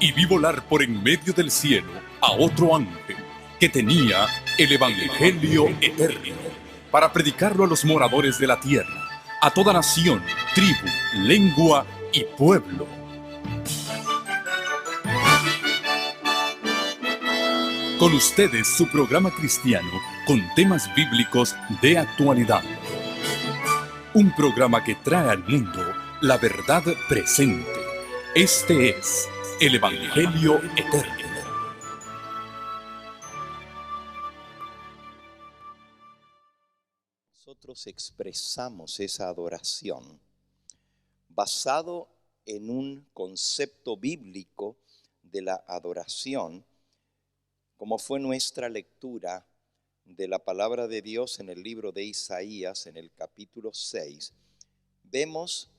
y vi volar por en medio del cielo a otro ángel que tenía el Evangelio eterno para predicarlo a los moradores de la tierra, a toda nación, tribu, lengua y pueblo. Con ustedes su programa cristiano con temas bíblicos de actualidad. Un programa que trae al mundo la verdad presente. Este es el Evangelio eterno. Nosotros expresamos esa adoración basado en un concepto bíblico de la adoración, como fue nuestra lectura de la palabra de Dios en el libro de Isaías, en el capítulo 6, vemos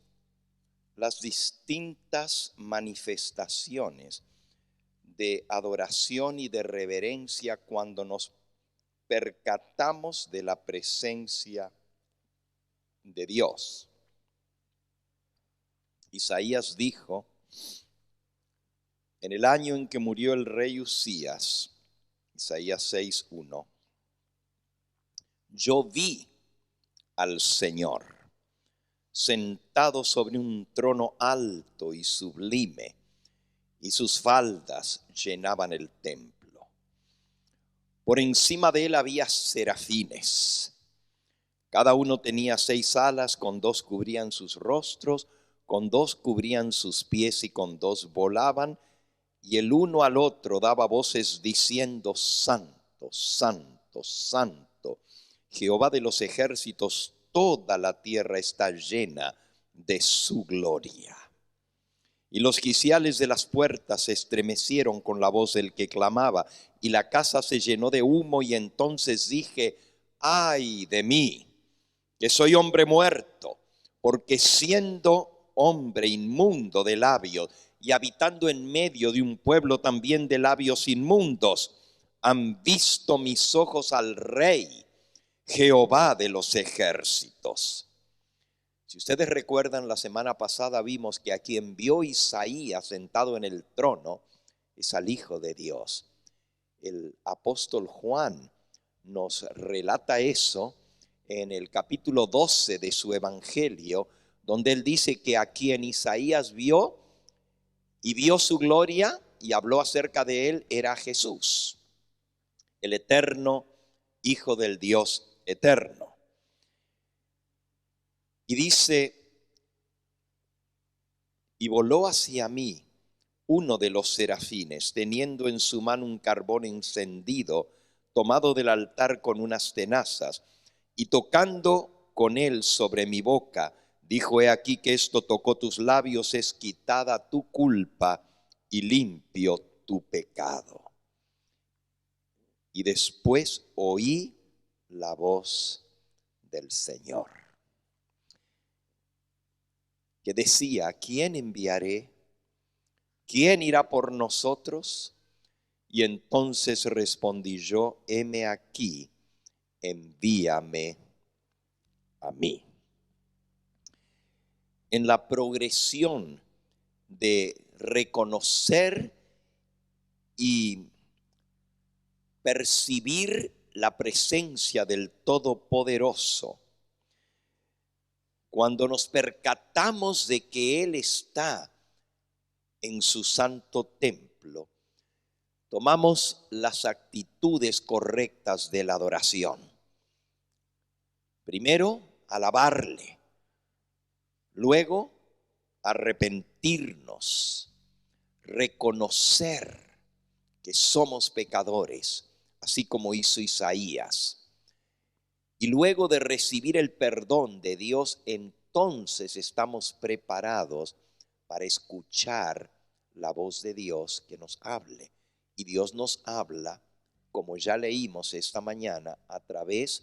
las distintas manifestaciones de adoración y de reverencia cuando nos percatamos de la presencia de Dios. Isaías dijo, en el año en que murió el rey Uzías, Isaías 6:1, yo vi al Señor sentado sobre un trono alto y sublime, y sus faldas llenaban el templo. Por encima de él había serafines. Cada uno tenía 6 alas, con 2 cubrían sus rostros, con 2 cubrían sus pies y con 2 volaban, y el uno al otro daba voces diciendo, Santo, Santo, Santo, Jehová de los ejércitos, toda la tierra está llena de su gloria. Y los quiciales de las puertas se estremecieron con la voz del que clamaba, y la casa se llenó de humo, y entonces dije, ay de mí, que soy hombre muerto, porque siendo hombre inmundo de labios y habitando en medio de un pueblo también de labios inmundos, han visto mis ojos al Rey, Jehová de los ejércitos. Si ustedes recuerdan, la semana pasada vimos que a quien vio Isaías sentado en el trono es al Hijo de Dios. El apóstol Juan nos relata eso en el capítulo 12 de su Evangelio, donde él dice que a quien Isaías vio y vio su gloria y habló acerca de él era Jesús, el eterno Hijo del Dios eterno. Y dice, y voló hacia mí uno de los serafines, teniendo en su mano un carbón encendido, tomado del altar con unas tenazas, y tocando con él sobre mi boca, dijo, he aquí que esto tocó tus labios, es quitada tu culpa y limpio tu pecado. Y después oí la voz del Señor, que decía, ¿a quién enviaré? ¿Quién irá por nosotros? Y entonces respondí yo, heme aquí, envíame a mí. En la progresión de reconocer y percibir la presencia del Todopoderoso, cuando nos percatamos de que Él está en su santo templo, tomamos las actitudes correctas de la adoración. Primero, alabarle. Luego, arrepentirnos, reconocer que somos pecadores, así como hizo Isaías. Y luego de recibir el perdón de Dios, entonces estamos preparados para escuchar la voz de Dios que nos hable. Y Dios nos habla, como ya leímos esta mañana, a través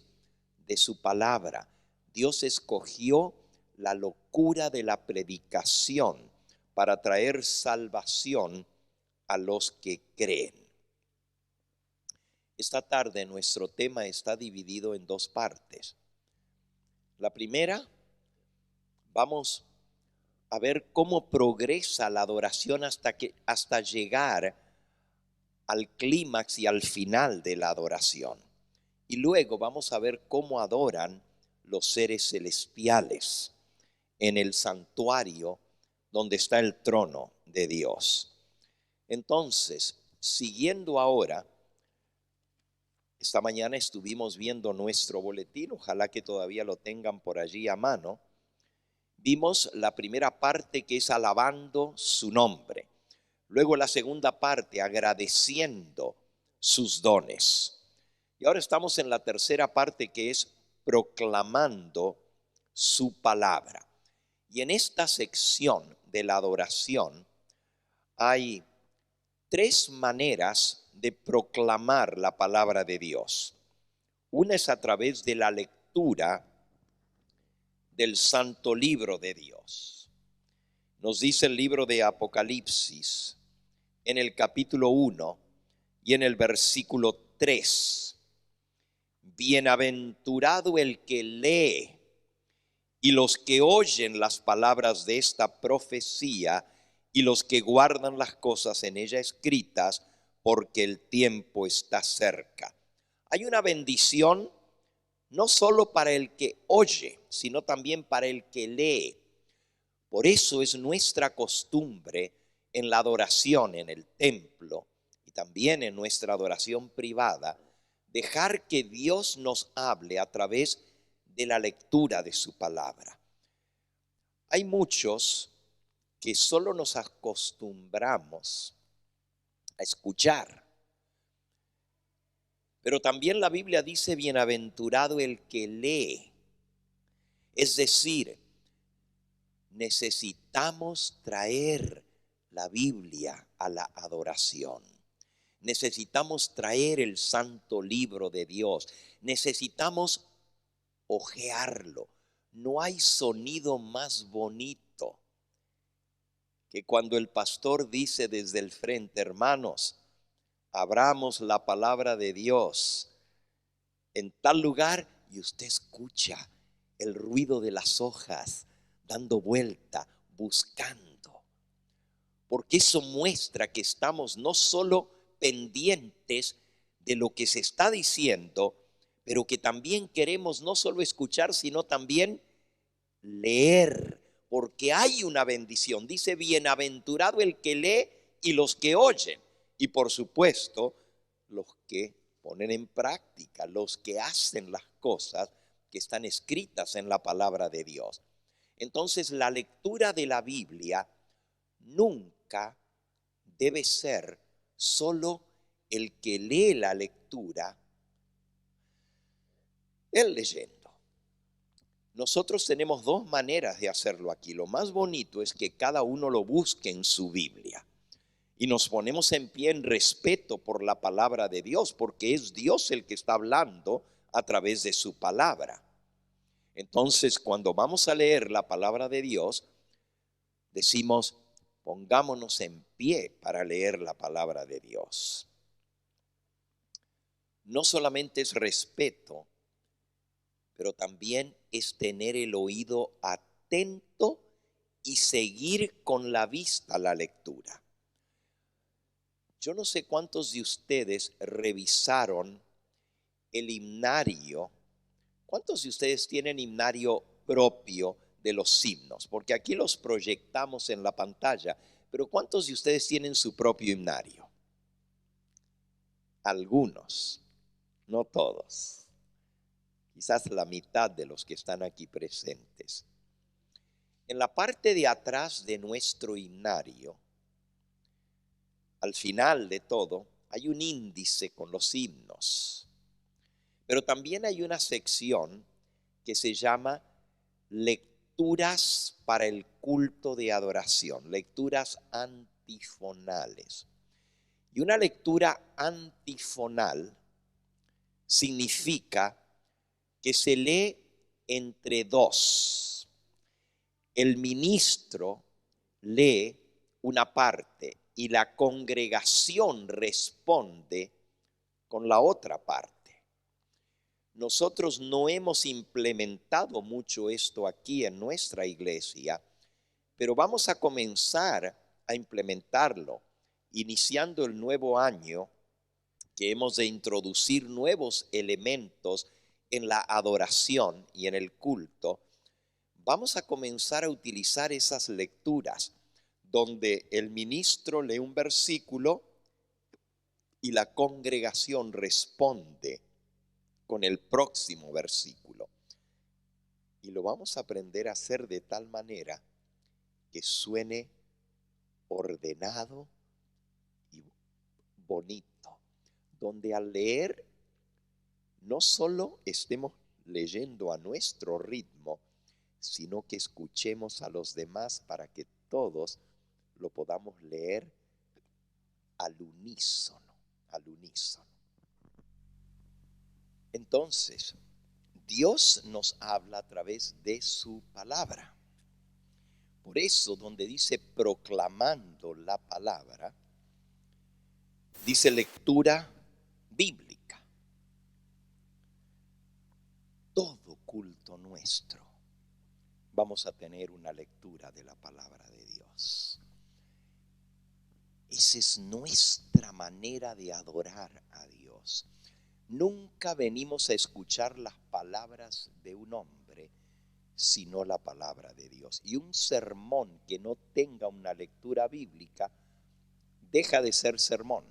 de su palabra. Dios escogió la locura de la predicación para traer salvación a los que creen. Esta tarde nuestro tema está dividido en 2 partes. La primera, vamos a ver cómo progresa la adoración hasta llegar al clímax y al final de la adoración. Y luego vamos a ver cómo adoran los seres celestiales en el santuario donde está el trono de Dios. Entonces, siguiendo ahora, esta mañana estuvimos viendo nuestro boletín, ojalá que todavía lo tengan por allí a mano. Vimos la primera parte, que es alabando su nombre. Luego la segunda parte, agradeciendo sus dones. Y ahora estamos en la tercera parte, que es proclamando su palabra. Y en esta sección de la adoración hay tres maneras de proclamar la palabra de Dios. Una es a través de la lectura del santo libro de Dios. Nos dice el libro de Apocalipsis en el capítulo 1 y en el versículo 3. Bienaventurado el que lee y los que oyen las palabras de esta profecía y los que guardan las cosas en ella escritas, porque el tiempo está cerca. Hay una bendición no solo para el que oye, sino también para el que lee. Por eso es nuestra costumbre en la adoración en el templo y también en nuestra adoración privada, dejar que Dios nos hable a través de la lectura de su palabra. Hay muchos que solo nos acostumbramos a escuchar, pero también la Biblia dice bienaventurado el que lee. Es decir, necesitamos traer la Biblia a la adoración. Necesitamos traer el santo libro de Dios. Necesitamos hojearlo. No hay sonido más bonito que cuando el pastor dice desde el frente: hermanos, abramos la palabra de Dios en tal lugar, y usted escucha el ruido de las hojas dando vuelta, buscando. Porque eso muestra que estamos no solo pendientes de lo que se está diciendo, pero que también queremos no solo escuchar, sino también leer, porque hay una bendición. Dice bienaventurado el que lee y los que oyen, y por supuesto los que ponen en práctica, los que hacen las cosas que están escritas en la palabra de Dios. Entonces la lectura de la Biblia nunca debe ser solo el que lee la lectura, él leyendo. Nosotros tenemos dos maneras de hacerlo aquí. Lo más bonito es que cada uno lo busque en su Biblia y nos ponemos en pie en respeto por la palabra de Dios, porque es Dios el que está hablando a través de su palabra. Entonces, cuando vamos a leer la palabra de Dios, decimos: pongámonos en pie para leer la palabra de Dios. No solamente es respeto, pero también es tener el oído atento y seguir con la vista la lectura. Yo no sé cuántos de ustedes revisaron el himnario. ¿Cuántos de ustedes tienen himnario propio de los himnos? Porque aquí los proyectamos en la pantalla, pero ¿cuántos de ustedes tienen su propio himnario? Algunos, no todos. Quizás la mitad de los que están aquí presentes. En la parte de atrás de nuestro himnario, al final de todo, hay un índice con los himnos. Pero también hay una sección que se llama lecturas para el culto de adoración, lecturas antifonales. Y una lectura antifonal significa que se lee entre dos. El ministro lee una parte y la congregación responde con la otra parte. Nosotros no hemos implementado mucho esto aquí en nuestra iglesia, pero vamos a comenzar a implementarlo, iniciando el nuevo año, que hemos de introducir nuevos elementos en la adoración y en el culto. Vamos a comenzar a utilizar esas lecturas donde el ministro lee un versículo y la congregación responde con el próximo versículo. Y lo vamos a aprender a hacer de tal manera que suene ordenado y bonito, donde al leer no solo estemos leyendo a nuestro ritmo, sino que escuchemos a los demás para que todos lo podamos leer al unísono, al unísono. Entonces, Dios nos habla a través de su palabra. Por eso, donde dice proclamando la palabra, dice lectura bíblica. Todo culto nuestro vamos a tener una lectura de la palabra de Dios. Esa es nuestra manera de adorar a Dios. Nunca venimos a escuchar las palabras de un hombre, sino la palabra de Dios. Y un sermón que no tenga una lectura bíblica deja de ser sermón,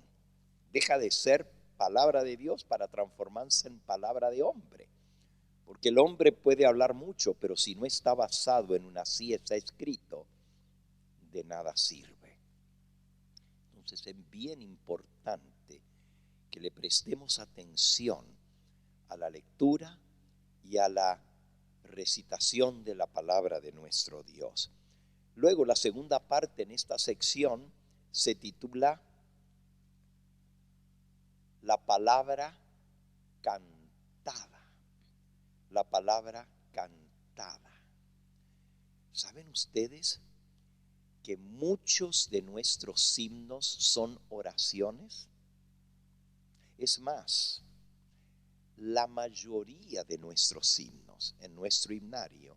deja de ser palabra de Dios para transformarse en palabra de hombre. Porque el hombre puede hablar mucho, pero si no está basado en una está escrito, de nada sirve. Entonces es bien importante que le prestemos atención a la lectura y a la recitación de la palabra de nuestro Dios. Luego la segunda parte en esta sección se titula La palabra cantada. La palabra cantada. ¿Saben ustedes que muchos de nuestros himnos son oraciones? Es más, la mayoría de nuestros himnos en nuestro himnario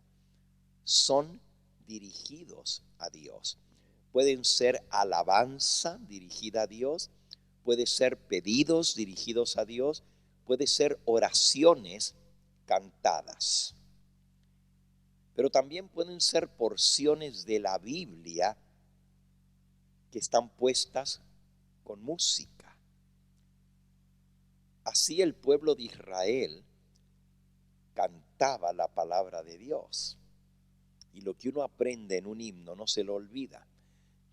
son dirigidos a Dios. Pueden ser alabanza dirigida a Dios, puede ser pedidos dirigidos a Dios, puede ser oraciones cantadas. Pero también pueden ser porciones de la Biblia que están puestas con música. Así el pueblo de Israel cantaba la palabra de Dios. Y lo que uno aprende en un himno no se lo olvida.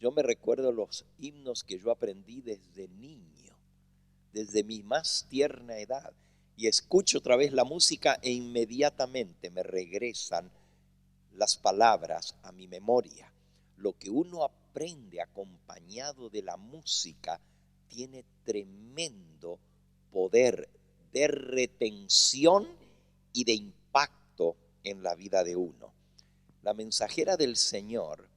Yo me recuerdo los himnos que yo aprendí desde niño, desde mi más tierna edad. Y escucho otra vez la música e inmediatamente me regresan las palabras a mi memoria. Lo que uno aprende acompañado de la música tiene tremendo poder de retención y de impacto en la vida de uno. La mensajera del Señor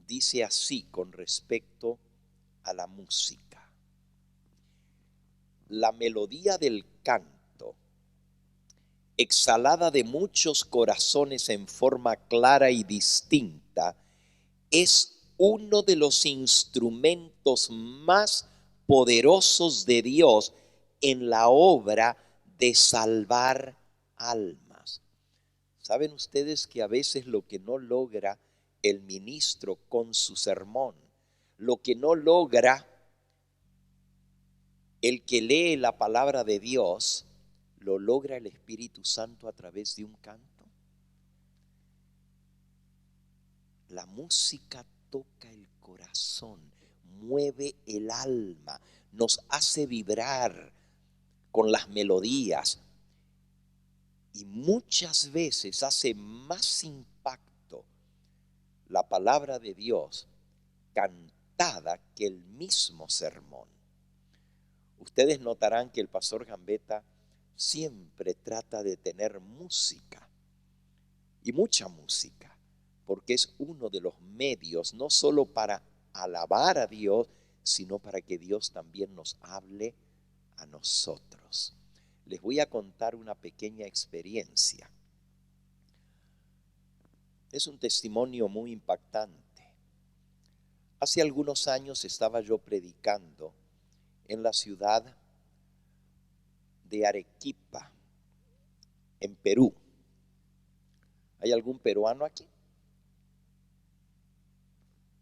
dice así con respecto a la música: la melodía del canto, exhalada de muchos corazones en forma clara y distinta, es uno de los instrumentos más poderosos de Dios en la obra de salvar almas. ¿Saben ustedes que a veces lo que no logra el ministro con su sermón, lo que no logra el que lee la palabra de Dios, lo logra el Espíritu Santo a través de un canto? La música toca el corazón, mueve el alma, nos hace vibrar con las melodías y muchas veces hace más impacto la palabra de Dios cantada que el mismo sermón. Ustedes notarán que el pastor Gambetta siempre trata de tener música, y mucha música, porque es uno de los medios no solo para alabar a Dios, sino para que Dios también nos hable a nosotros. Les voy a contar una pequeña experiencia. Es un testimonio muy impactante. Hace algunos años estaba yo predicando en la ciudad de Arequipa, en Perú. ¿Hay algún peruano aquí?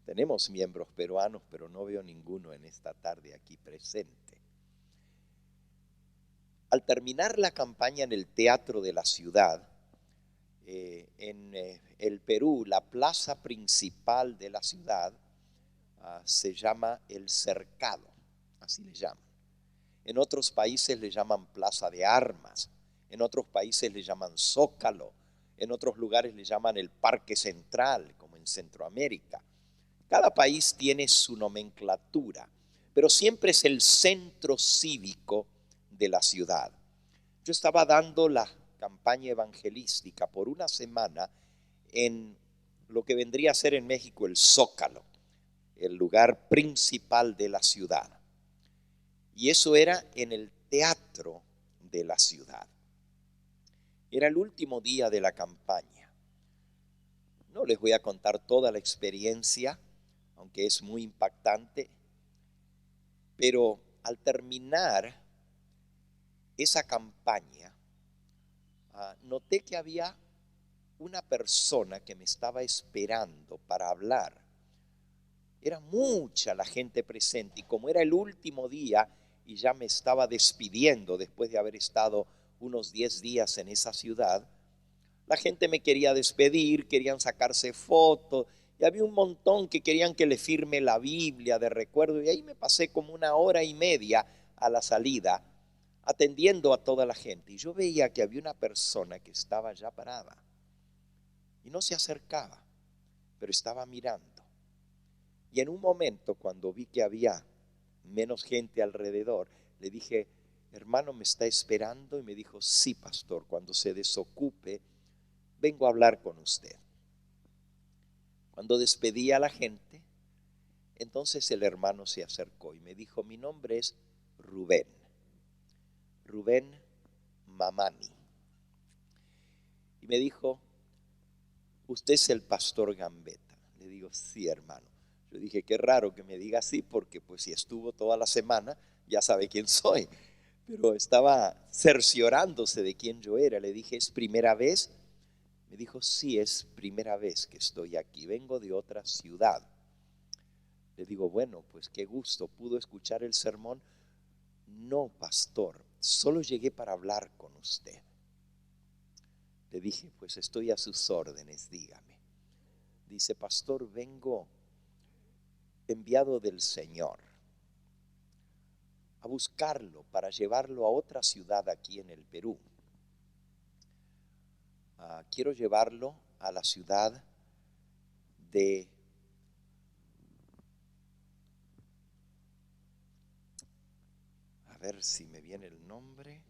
Tenemos miembros peruanos, pero no veo ninguno en esta tarde aquí presente. Al terminar la campaña en el teatro de la ciudad, en el Perú, la plaza principal de la ciudad se llama El Cercado, así le llaman. En otros países le llaman Plaza de Armas, en otros países le llaman Zócalo, en otros lugares le llaman el Parque Central, como en Centroamérica. Cada país tiene su nomenclatura, pero siempre es el centro cívico de la ciudad. Yo estaba dando la campaña evangelística por una semana en lo que vendría a ser en México el Zócalo, el lugar principal de la ciudad. Y eso era en el teatro de la ciudad. Era el último día de la campaña. No les voy a contar toda la experiencia, aunque es muy impactante, pero al terminar esa campaña, noté que había una persona que me estaba esperando para hablar. Era mucha la gente presente y como era el último día y ya me estaba despidiendo después de haber estado unos 10 días en esa ciudad, la gente me quería despedir, querían sacarse fotos y había un montón que querían que le firme la Biblia de recuerdo y ahí me pasé como 1 hora y media a la salida atendiendo a toda la gente y yo veía que había una persona que estaba ya parada y no se acercaba, pero estaba mirando. Y en un momento, cuando vi que había menos gente alrededor, le dije, hermano, ¿me está esperando? Y me dijo, sí, pastor, cuando se desocupe, vengo a hablar con usted. Cuando despedí a la gente, entonces el hermano se acercó y me dijo, mi nombre es Rubén Mamani. Y me dijo, usted es el pastor Gambetta. Le digo, sí, hermano. Yo dije, qué raro que me diga así, porque pues si estuvo toda la semana, ya sabe quién soy. Pero estaba cerciorándose de quién yo era. Le dije, ¿es primera vez? Me dijo, sí, es primera vez que estoy aquí. Vengo de otra ciudad. Le digo, bueno, pues qué gusto. ¿Pudo escuchar el sermón? No, pastor, solo llegué para hablar con usted. Le dije, pues estoy a sus órdenes, dígame. Dice, pastor, vengo enviado del Señor a buscarlo para llevarlo a otra ciudad aquí en el Perú. Quiero llevarlo a la ciudad de a ver si me viene el nombre,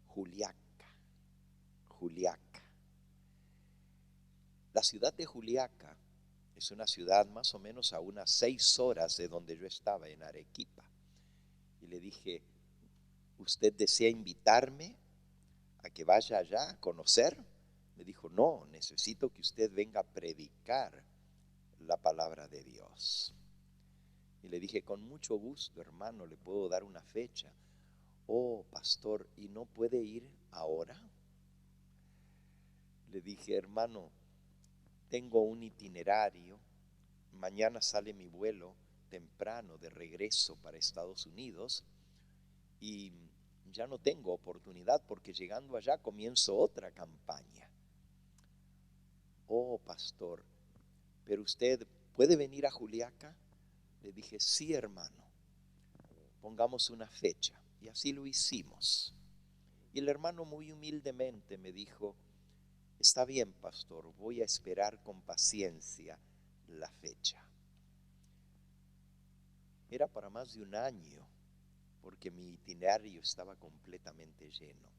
Juliaca. La ciudad de Juliaca es una ciudad más o menos a unas 6 horas de donde yo estaba, en Arequipa. Y le dije, ¿usted desea invitarme a que vaya allá a conocer? Me dijo, no, necesito que usted venga a predicar la palabra de Dios. Y le dije, con mucho gusto, hermano, le puedo dar una fecha. Oh, pastor, ¿y no puede ir ahora? Le dije, hermano, tengo un itinerario, mañana sale mi vuelo temprano de regreso para Estados Unidos y ya no tengo oportunidad porque llegando allá comienzo otra campaña. Oh, pastor, ¿pero usted puede venir a Juliaca? Le dije, sí, hermano, pongamos una fecha. Y así lo hicimos. Y el hermano muy humildemente me dijo, está bien, pastor, voy a esperar con paciencia la fecha. Era para más de un año, porque mi itinerario estaba completamente lleno.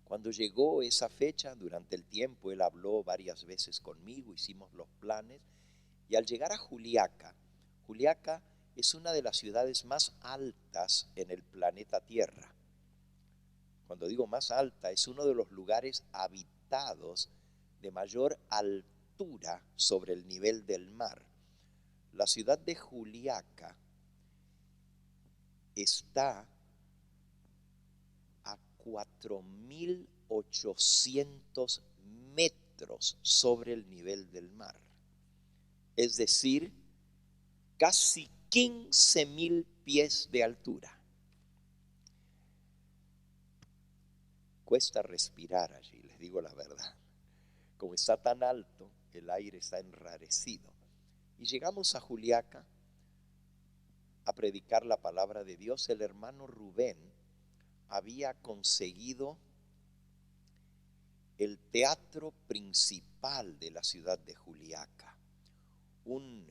Cuando llegó esa fecha, durante el tiempo, él habló varias veces conmigo, hicimos los planes, y al llegar a Juliaca, Juliaca es una de las ciudades más altas en el planeta Tierra. Cuando digo más alta, es uno de los lugares habitados de mayor altura sobre el nivel del mar. La ciudad de Juliaca está a 4.800 metros sobre el nivel del mar. Es decir, casi 15.000 pies de altura. Cuesta respirar allí, les digo la verdad. Como está tan alto, el aire está enrarecido. Y llegamos a Juliaca a predicar la palabra de Dios. El hermano Rubén había conseguido el teatro principal de la ciudad de Juliaca. Un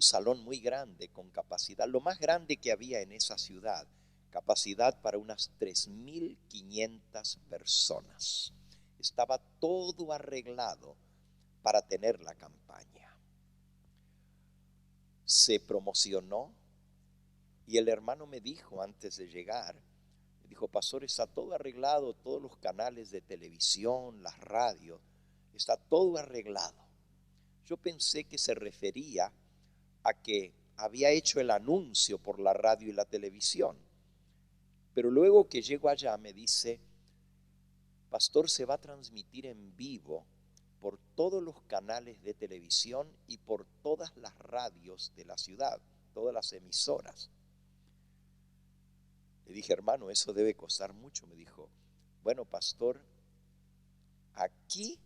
salón muy grande con capacidad, lo más grande que había en esa ciudad, capacidad para unas 3.500 personas. Estaba todo arreglado para tener la campaña. Se promocionó y el hermano me dijo antes de llegar, me dijo: pastor, está todo arreglado, todos los canales de televisión, las radios, está todo arreglado. Yo pensé que se refería a que había hecho el anuncio por la radio y la televisión. Pero luego que llego allá me dice: pastor, se va a transmitir en vivo por todos los canales de televisión y por todas las radios de la ciudad, todas las emisoras. Le dije: hermano, eso debe costar mucho. Me dijo: bueno, pastor, aquí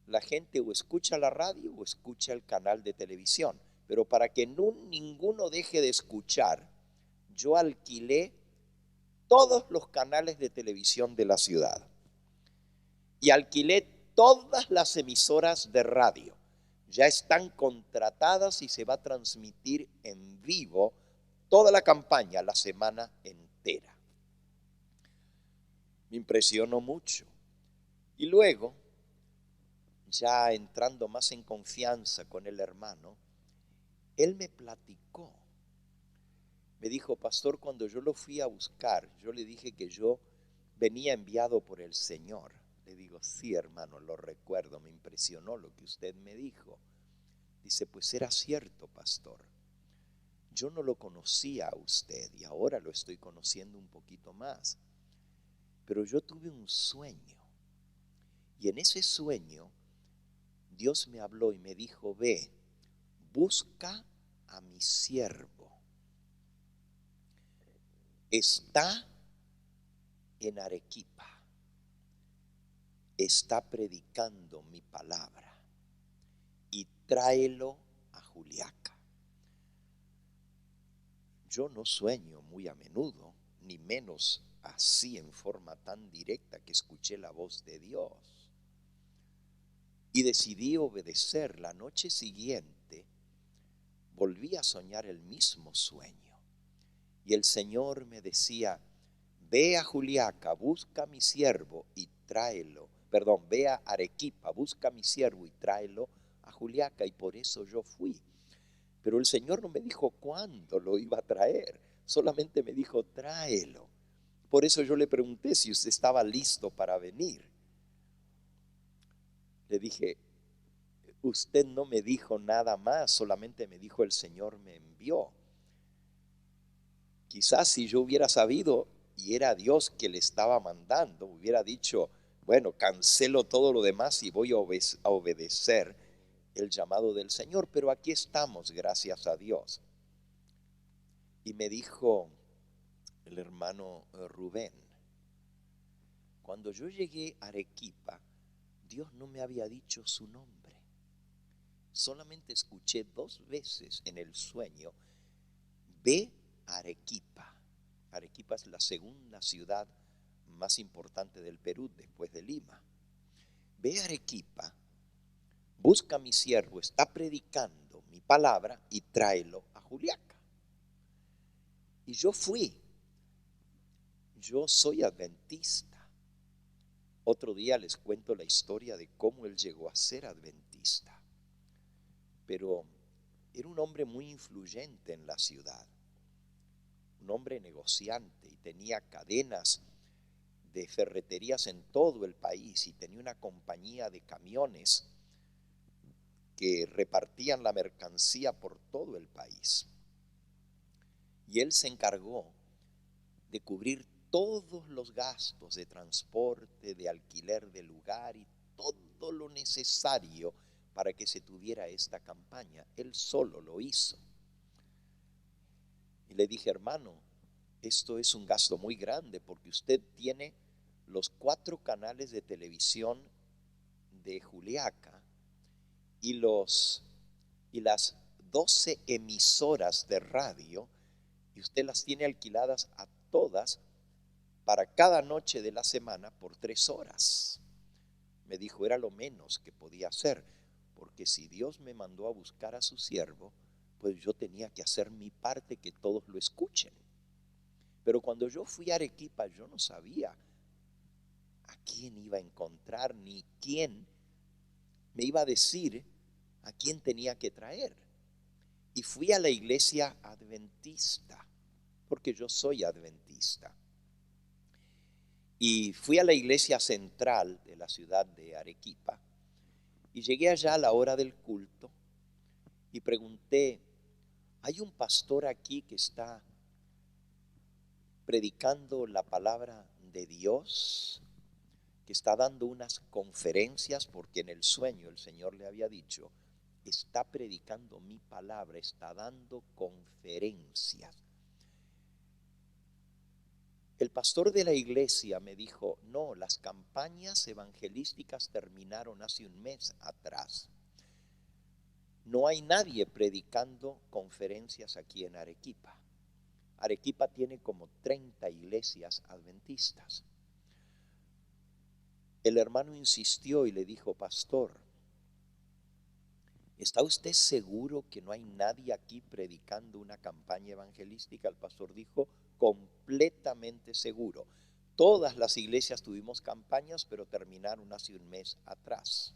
la gente o escucha la radio o escucha el canal de televisión, pero para que ninguno deje de escuchar, yo alquilé todos los canales de televisión de la ciudad y alquilé todas las emisoras de radio. Ya están contratadas y se va a transmitir en vivo toda la campaña la semana entera. Me impresionó mucho. Y luego, ya entrando más en confianza con el hermano, él me platicó. Me dijo: pastor, cuando yo lo fui a buscar, yo le dije que yo venía enviado por el Señor. Le digo: sí, hermano, lo recuerdo, me impresionó lo que usted me dijo. Dice: pues era cierto, pastor. Yo no lo conocía a usted y ahora lo estoy conociendo un poquito más. Pero yo tuve un sueño y en ese sueño Dios me habló y me dijo: ve, busca a mi siervo. Está en Arequipa. Está predicando mi palabra y tráelo a Juliaca. Yo no sueño muy a menudo, ni menos así en forma tan directa que escuché la voz de Dios. Y decidí obedecer. La noche siguiente volví a soñar el mismo sueño. Y el Señor me decía: ve a Juliaca, busca a mi siervo y tráelo. Ve a Arequipa, busca a mi siervo y tráelo a Juliaca. Y por eso yo fui. Pero el Señor no me dijo cuándo lo iba a traer, solamente me dijo: tráelo. Por eso yo le pregunté si usted estaba listo para venir. Le dije: usted no me dijo nada más, solamente me dijo: el Señor me envió. Quizás si yo hubiera sabido y era Dios que le estaba mandando, hubiera dicho: bueno, cancelo todo lo demás y voy a obedecer el llamado del Señor. Pero aquí estamos, gracias a Dios. Y me dijo el hermano Rubén: cuando yo llegué a Arequipa, Dios no me había dicho su nombre. Solamente escuché 2 veces en el sueño: ve a Arequipa. Arequipa es la segunda ciudad más importante del Perú después de Lima. Ve a Arequipa, busca a mi siervo, está predicando mi palabra y tráelo a Juliaca. Y yo fui. Yo soy adventista. Otro día les cuento la historia de cómo él llegó a ser adventista. Pero era un hombre muy influyente en la ciudad, un hombre negociante y tenía cadenas de ferreterías en todo el país y tenía una compañía de camiones que repartían la mercancía por todo el país. Y él se encargó de cubrir todos los gastos de transporte, de alquiler de lugar y todo lo necesario para que se tuviera esta campaña. Él solo lo hizo. Y le dije, hermano, esto es un gasto muy grande porque usted tiene los 4 canales de televisión de Juliaca y las 12 emisoras de radio, y usted las tiene alquiladas a todas para cada noche de la semana por 3 horas. Me dijo, era lo menos que podía hacer, porque si Dios me mandó a buscar a su siervo, pues yo tenía que hacer mi parte, que todos lo escuchen. Pero cuando yo fui a Arequipa, yo no sabía a quién iba a encontrar, ni quién me iba a decir a quién tenía que traer. Y fui a la iglesia adventista, porque yo soy adventista. Y fui a la iglesia central de la ciudad de Arequipa. Y llegué allá a la hora del culto y pregunté, ¿hay un pastor aquí que está predicando la palabra de Dios? Que está dando unas conferencias, porque en el sueño el Señor le había dicho, está predicando mi palabra, está dando conferencias. El pastor de la iglesia me dijo, no, las campañas evangelísticas terminaron hace un mes atrás. No hay nadie predicando conferencias aquí en Arequipa. Arequipa tiene como 30 iglesias adventistas. El hermano insistió y le dijo, pastor, ¿está usted seguro que no hay nadie aquí predicando una campaña evangelística? El pastor dijo, completamente seguro. Todas las iglesias tuvimos campañas, pero terminaron hace un mes atrás.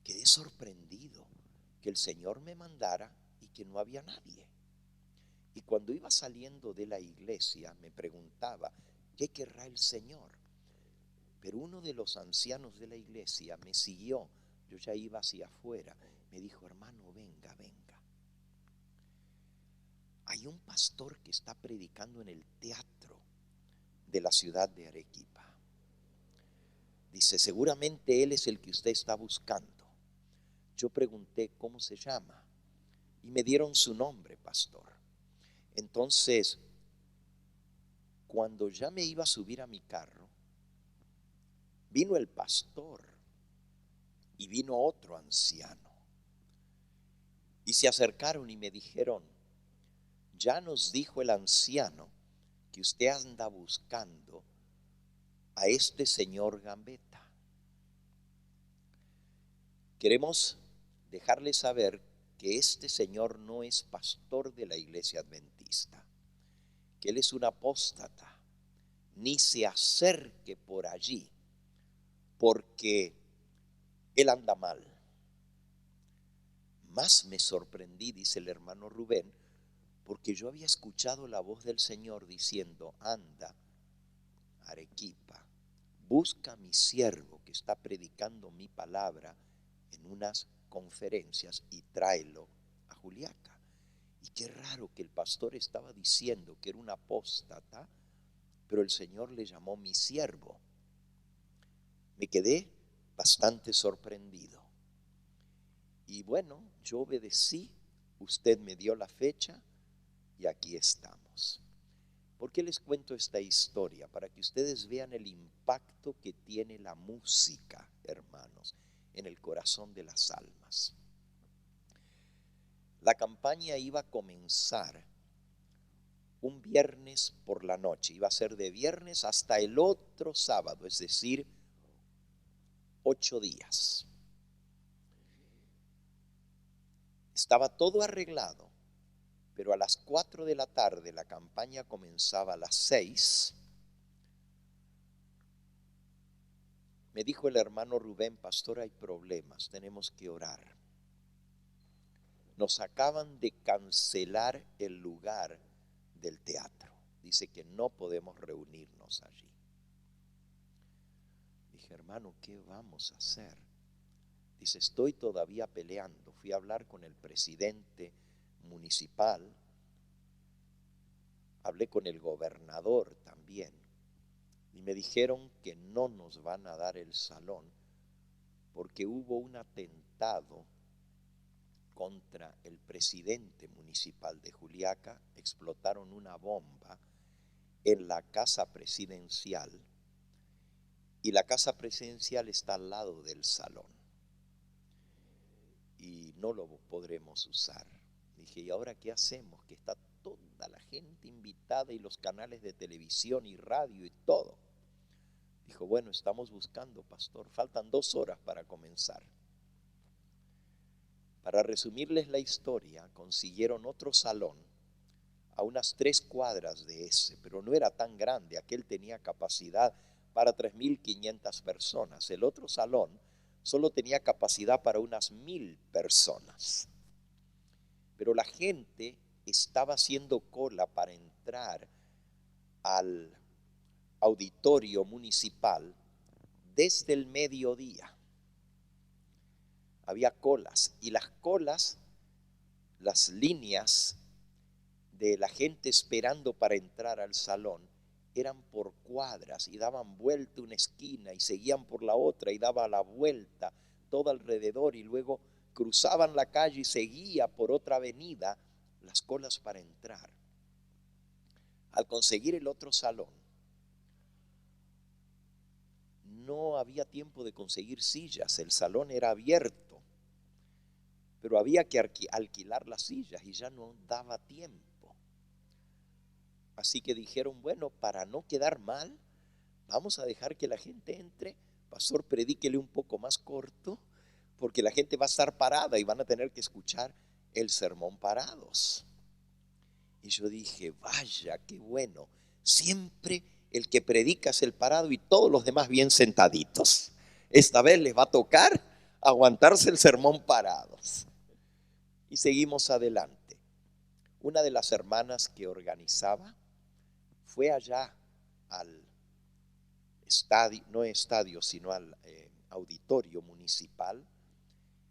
Quedé sorprendido que el Señor me mandara y que no había nadie. Y cuando iba saliendo de la iglesia me preguntaba, ¿qué querrá el Señor? Pero uno de los ancianos de la iglesia me siguió. Yo ya iba hacia afuera. Me dijo, hermano, venga, venga. Hay un pastor que está predicando en el teatro de la ciudad de Arequipa. Dice, seguramente él es el que usted está buscando. Yo pregunté, ¿cómo se llama? Y me dieron su nombre, pastor. Entonces, cuando ya me iba a subir a mi carro, vino el pastor y vino otro anciano. Y se acercaron y me dijeron, ya nos dijo el anciano que usted anda buscando a este señor Gambetta. Queremos dejarle saber que este señor no es pastor de la iglesia adventista, que él es un apóstata, ni se acerque por allí, porque él anda mal. Más me sorprendí, dice el hermano Rubén, porque yo había escuchado la voz del Señor diciendo, anda, Arequipa, busca a mi siervo que está predicando mi palabra en unas conferencias y tráelo a Juliaca. Y qué raro que el pastor estaba diciendo que era un apóstata, pero el Señor le llamó mi siervo. Me quedé bastante sorprendido. Y bueno, yo obedecí, usted me dio la fecha y aquí estamos. ¿Por qué les cuento esta historia? Para que ustedes vean el impacto que tiene la música, hermanos, en el corazón de las almas. La campaña iba a comenzar un viernes por la noche, iba a ser de viernes hasta el otro sábado, es decir, 8 días. Estaba todo arreglado, pero a las 4 de la tarde la campaña comenzaba a las 6. Me dijo el hermano Rubén, pastor, hay problemas, tenemos que orar. Nos acaban de cancelar el lugar del teatro. Dice que no podemos reunirnos allí. dije, hermano, ¿qué vamos a hacer? Dice, estoy todavía peleando. Fui a hablar con el presidente municipal, hablé con el gobernador también, y me dijeron que no nos van a dar el salón porque hubo un atentado contra el presidente municipal de Juliaca. Explotaron una bomba en la casa presidencial y la casa presidencial está al lado del salón y no lo podremos usar. Dije, ¿y ahora qué hacemos? Que está toda la gente invitada y los canales de televisión y radio y todo. Dijo, bueno, estamos buscando, pastor, faltan 2 horas para comenzar. Para resumirles la historia, consiguieron otro salón a unas 3 cuadras de ese, pero no era tan grande, aquel tenía capacidad para 3.500 personas. El otro salón solo tenía capacidad para unas 1.000 personas. Pero la gente estaba haciendo cola para entrar al auditorio municipal desde el mediodía. Había colas y las colas, las líneas de la gente esperando para entrar al salón eran por cuadras y daban vuelta una esquina y seguían por la otra y daba la vuelta todo alrededor y luego cruzaban la calle y seguía por otra avenida las colas para entrar. Al conseguir el otro salón, no había tiempo de conseguir sillas, el salón era abierto, pero había que alquilar las sillas y ya no daba tiempo. Así que dijeron, bueno, para no quedar mal, vamos a dejar que la gente entre. Pastor, predíquele un poco más corto, porque la gente va a estar parada y van a tener que escuchar el sermón parados. Y yo dije, vaya, qué bueno. Siempre el que predica es el parado y todos los demás bien sentaditos. Esta vez les va a tocar aguantarse el sermón parados. Y seguimos adelante. Una de las hermanas que organizaba fue allá al estadio, no estadio, sino al auditorio municipal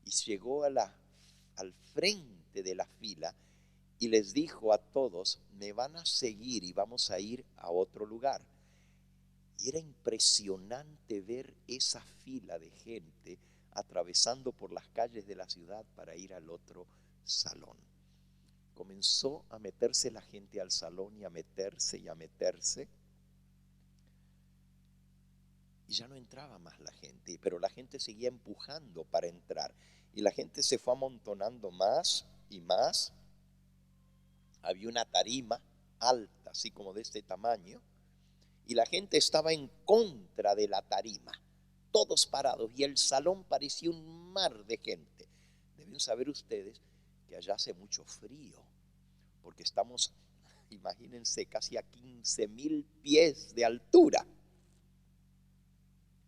y llegó al frente de la fila y les dijo a todos, me van a seguir y vamos a ir a otro lugar. Y era impresionante ver esa fila de gente atravesando por las calles de la ciudad para ir al otro salón. Comenzó a meterse la gente al salón y a meterse y a meterse. Y ya no entraba más la gente, pero la gente seguía empujando para entrar. Y la gente se fue amontonando más y más. Había una tarima alta, así como de este tamaño. Y la gente estaba en contra de la tarima, todos parados. Y el salón parecía un mar de gente. Deben saber ustedes que allá hace mucho frío, porque estamos, imagínense, casi a 15.000 pies de altura.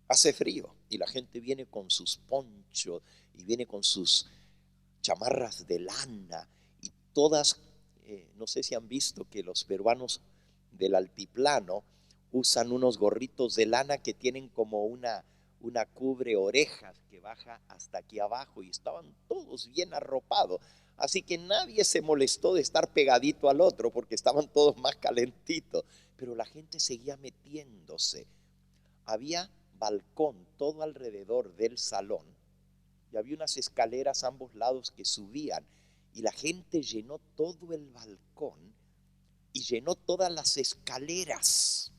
Hace frío y la gente viene con sus ponchos y viene con sus chamarras de lana y todas, no sé si han visto que los peruanos del altiplano usan unos gorritos de lana que tienen como una cubre orejas que baja hasta aquí abajo y estaban todos bien arropados. Así que nadie se molestó de estar pegadito al otro porque estaban todos más calentitos, pero la gente seguía metiéndose. Había balcón todo alrededor del salón y había unas escaleras a ambos lados que subían y la gente llenó todo el balcón y llenó todas las escaleras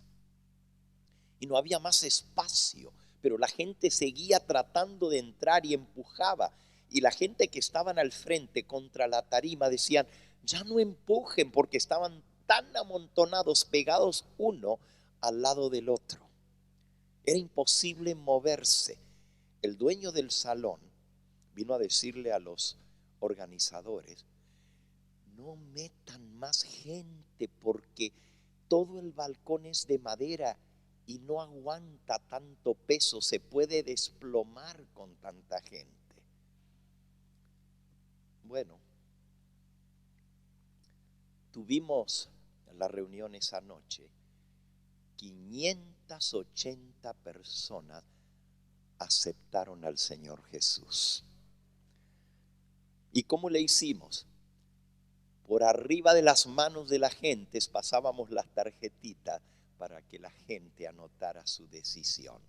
y no había más espacio, pero la gente seguía tratando de entrar y empujaba y la gente que estaban al frente contra la tarima decían, ya no empujen porque estaban tan amontonados, pegados uno al lado del otro. Era imposible moverse. El dueño del salón vino a decirle a los organizadores, no metan más gente porque todo el balcón es de madera y no aguanta tanto peso, se puede desplomar con tanta gente. Bueno, tuvimos la reunión esa noche. 580 personas aceptaron al Señor Jesús. ¿Y cómo le hicimos? Por arriba de las manos de la gente pasábamos las tarjetitas para que la gente anotara su decisión.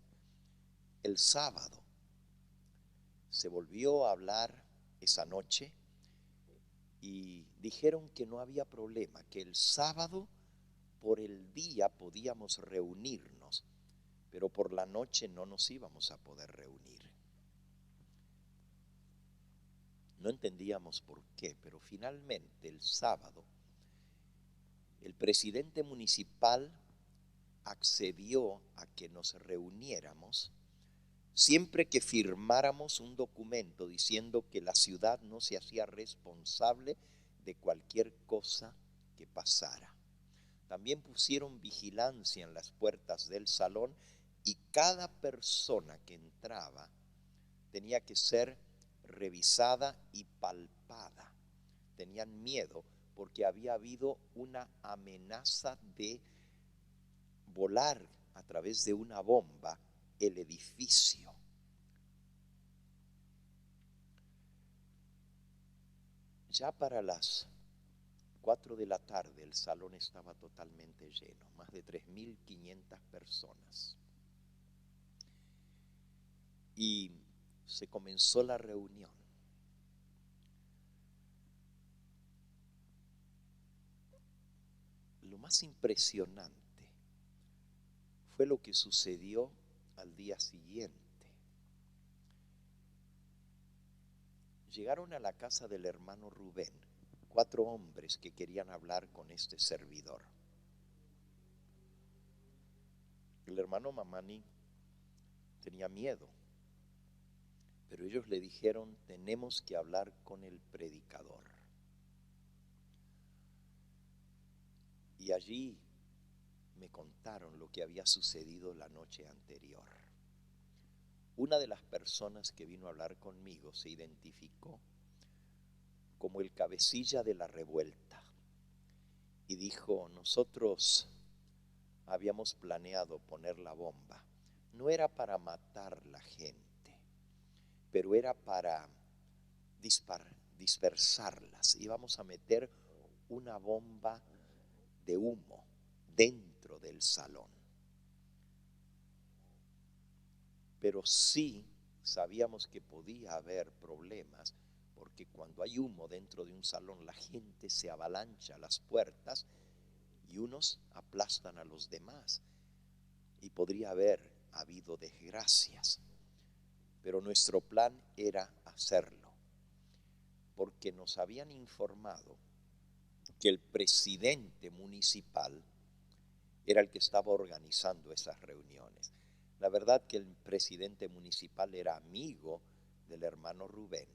El sábado se volvió a hablar esa noche y dijeron que no había problema, que el sábado por el día podíamos reunirnos, pero por la noche no nos íbamos a poder reunir. No entendíamos por qué, pero finalmente el sábado el presidente municipal accedió a que nos reuniéramos siempre que firmáramos un documento diciendo que la ciudad no se hacía responsable de cualquier cosa que pasara. También pusieron vigilancia en las puertas del salón y cada persona que entraba tenía que ser revisada y palpada. Tenían miedo porque había habido una amenaza de volar a través de una bomba el edificio. Ya para las 4 de la tarde el salón estaba totalmente lleno, más de 3.500 personas. Y se comenzó la reunión. Lo más impresionante fue lo que sucedió al día siguiente. Llegaron a la casa del hermano Rubén 4 hombres que querían hablar con este servidor. El hermano Mamani tenía miedo, pero ellos le dijeron: tenemos que hablar con el predicador. Y allí me contaron lo que había sucedido la noche anterior. Una de las personas que vino a hablar conmigo se identificó como el cabecilla de la revuelta y dijo: nosotros habíamos planeado poner la bomba. No era para matar la gente, pero era para dispersarlas. Íbamos a meter una bomba de humo dentro del salón. Pero sí sabíamos que podía haber problemas, porque cuando hay humo dentro de un salón, la gente se avalancha a las puertas y unos aplastan a los demás. Y podría haber habido desgracias. Pero nuestro plan era hacerlo, porque nos habían informado que el presidente municipal era el que estaba organizando esas reuniones. La verdad que el presidente municipal era amigo del hermano Rubén,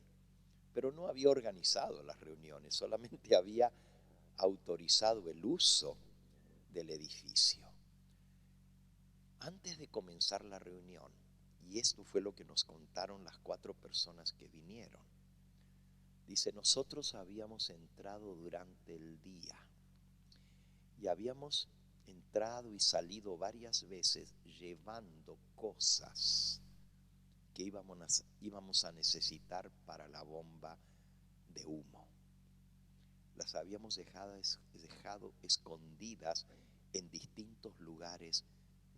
pero no había organizado las reuniones, solamente había autorizado el uso del edificio. Antes de comenzar la reunión, y esto fue lo que nos contaron las 4 personas que vinieron, dice: nosotros habíamos entrado durante el día y habíamos entrado y salido varias veces llevando cosas que íbamos a necesitar para la bomba de humo. Las habíamos dejado escondidas en distintos lugares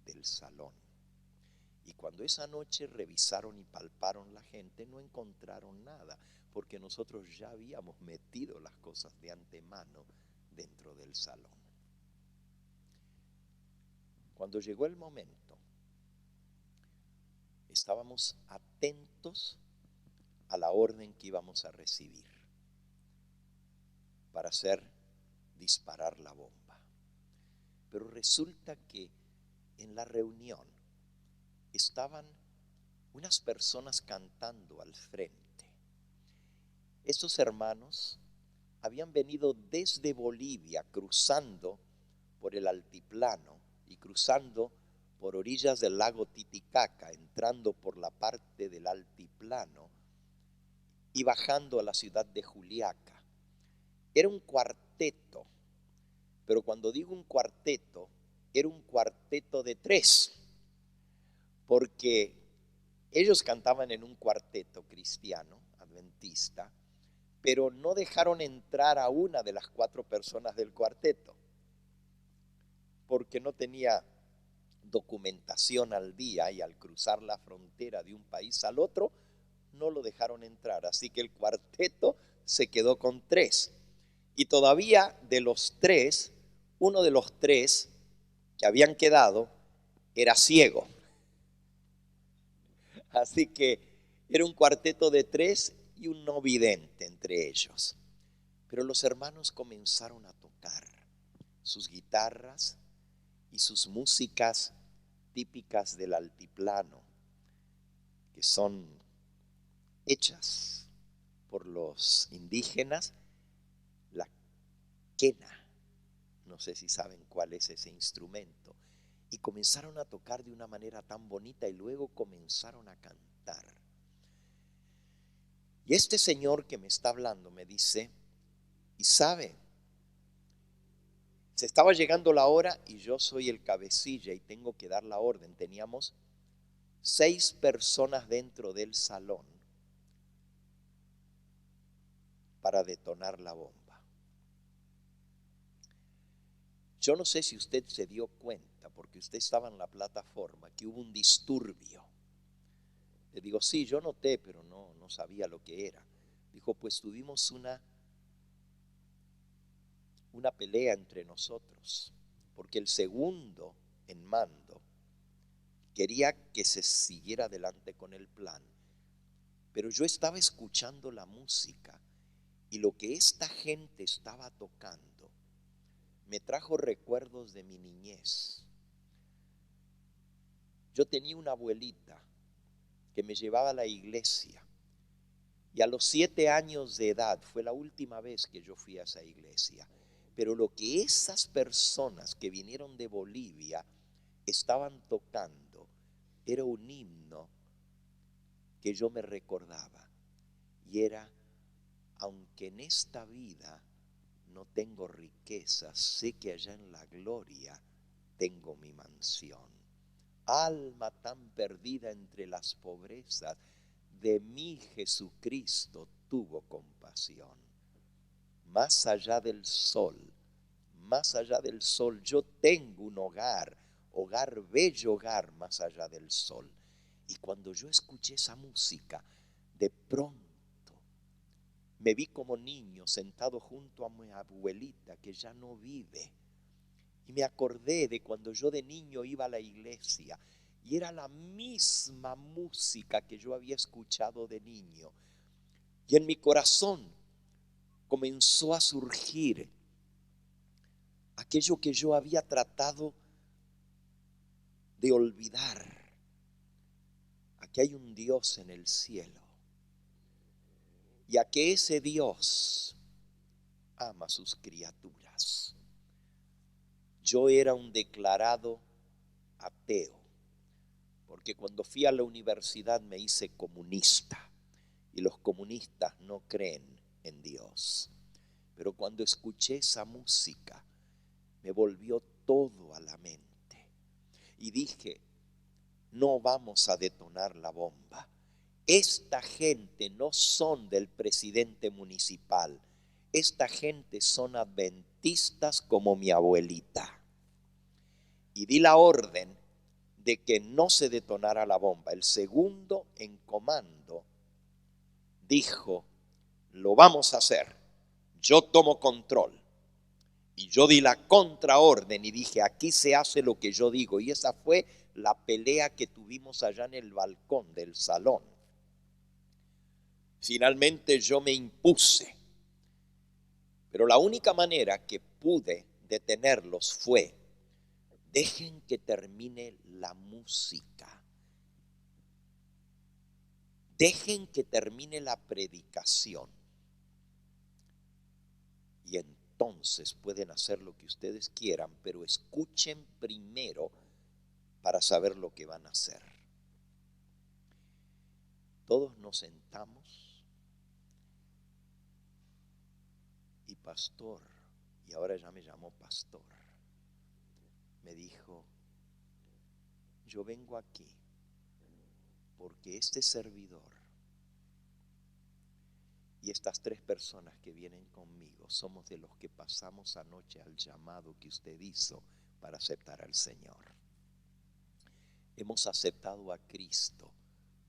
del salón. Y cuando esa noche revisaron y palparon la gente, no encontraron nada, porque nosotros ya habíamos metido las cosas de antemano dentro del salón. Cuando llegó el momento, estábamos atentos a la orden que íbamos a recibir para hacer disparar la bomba. Pero resulta que en la reunión estaban unas personas cantando al frente. Estos hermanos habían venido desde Bolivia, cruzando por el altiplano y cruzando por orillas del lago Titicaca, entrando por la parte del altiplano y bajando a la ciudad de Juliaca. Era un cuarteto, pero cuando digo un cuarteto, era un cuarteto de 3, porque Ellos cantaban en un cuarteto cristiano, adventista, pero no dejaron entrar a una de las 4 personas del cuarteto, porque no tenía documentación al día y al cruzar la frontera de un país al otro, no lo dejaron entrar. Así que el cuarteto se quedó con 3. Y todavía de los 3, uno de los 3 que habían quedado era ciego. Así que era un cuarteto de 3 y un no vidente entre ellos. Pero los hermanos comenzaron a tocar sus guitarras y sus músicas típicas del altiplano, que son hechas por los indígenas, la quena. No sé si saben cuál es ese instrumento. Y comenzaron a tocar de una manera tan bonita y luego comenzaron a cantar. Y este señor que me está hablando me dice, y sabe, se estaba llegando la hora y yo soy el cabecilla y tengo que dar la orden. Teníamos 6 personas dentro del salón para detonar la bomba. Yo no sé si usted se dio cuenta, porque usted estaba en la plataforma, que hubo un disturbio. Le digo, sí, yo noté, pero no sabía lo que era. Dijo, pues tuvimos una pelea entre nosotros, porque el segundo en mando quería que se siguiera adelante con el plan. Pero yo estaba escuchando la música y lo que esta gente estaba tocando me trajo recuerdos de mi niñez. Yo tenía una abuelita que me llevaba a la iglesia y a los 7 años de edad fue la última vez que yo fui a esa iglesia. Pero lo que esas personas que vinieron de Bolivia estaban tocando era un himno que yo me recordaba y era: aunque en esta vida no tengo riquezas, sé que allá en la gloria tengo mi mansión. Alma tan perdida entre las pobrezas, de mí Jesucristo tuvo compasión. Más allá del sol, yo tengo un hogar, bello hogar más allá del sol. Y cuando yo escuché esa música, de pronto me vi como niño sentado junto a mi abuelita que ya no vive. Y me acordé de cuando yo de niño iba a la iglesia y era la misma música que yo había escuchado de niño. Y en mi corazón comenzó a surgir aquello que yo había tratado de olvidar. Aquí hay un Dios en el cielo. Y a que ese Dios ama a sus criaturas. Yo era un declarado ateo, porque cuando fui a la universidad me hice comunista, y los comunistas no creen en Dios. Pero cuando escuché esa música, me volvió todo a la mente, y dije, no vamos a detonar la bomba. Esta gente no son del presidente municipal. Esta gente son adventistas como mi abuelita. Y di la orden de que no se detonara la bomba. El segundo en comando dijo, lo vamos a hacer. Yo tomo control. Y yo di la contraorden y dije, aquí se hace lo que yo digo. Y esa fue la pelea que tuvimos allá en el balcón del salón. Finalmente yo me impuse, pero la única manera que pude detenerlos fue: dejen que termine la música, dejen que termine la predicación, y entonces pueden hacer lo que ustedes quieran, pero escuchen primero para saber lo que van a hacer. Todos nos sentamos. Y pastor, y ahora ya me llamó pastor, me dijo, yo vengo aquí porque este servidor y estas 3 personas que vienen conmigo somos de los que pasamos anoche al llamado que usted hizo para aceptar al Señor. Hemos aceptado a Cristo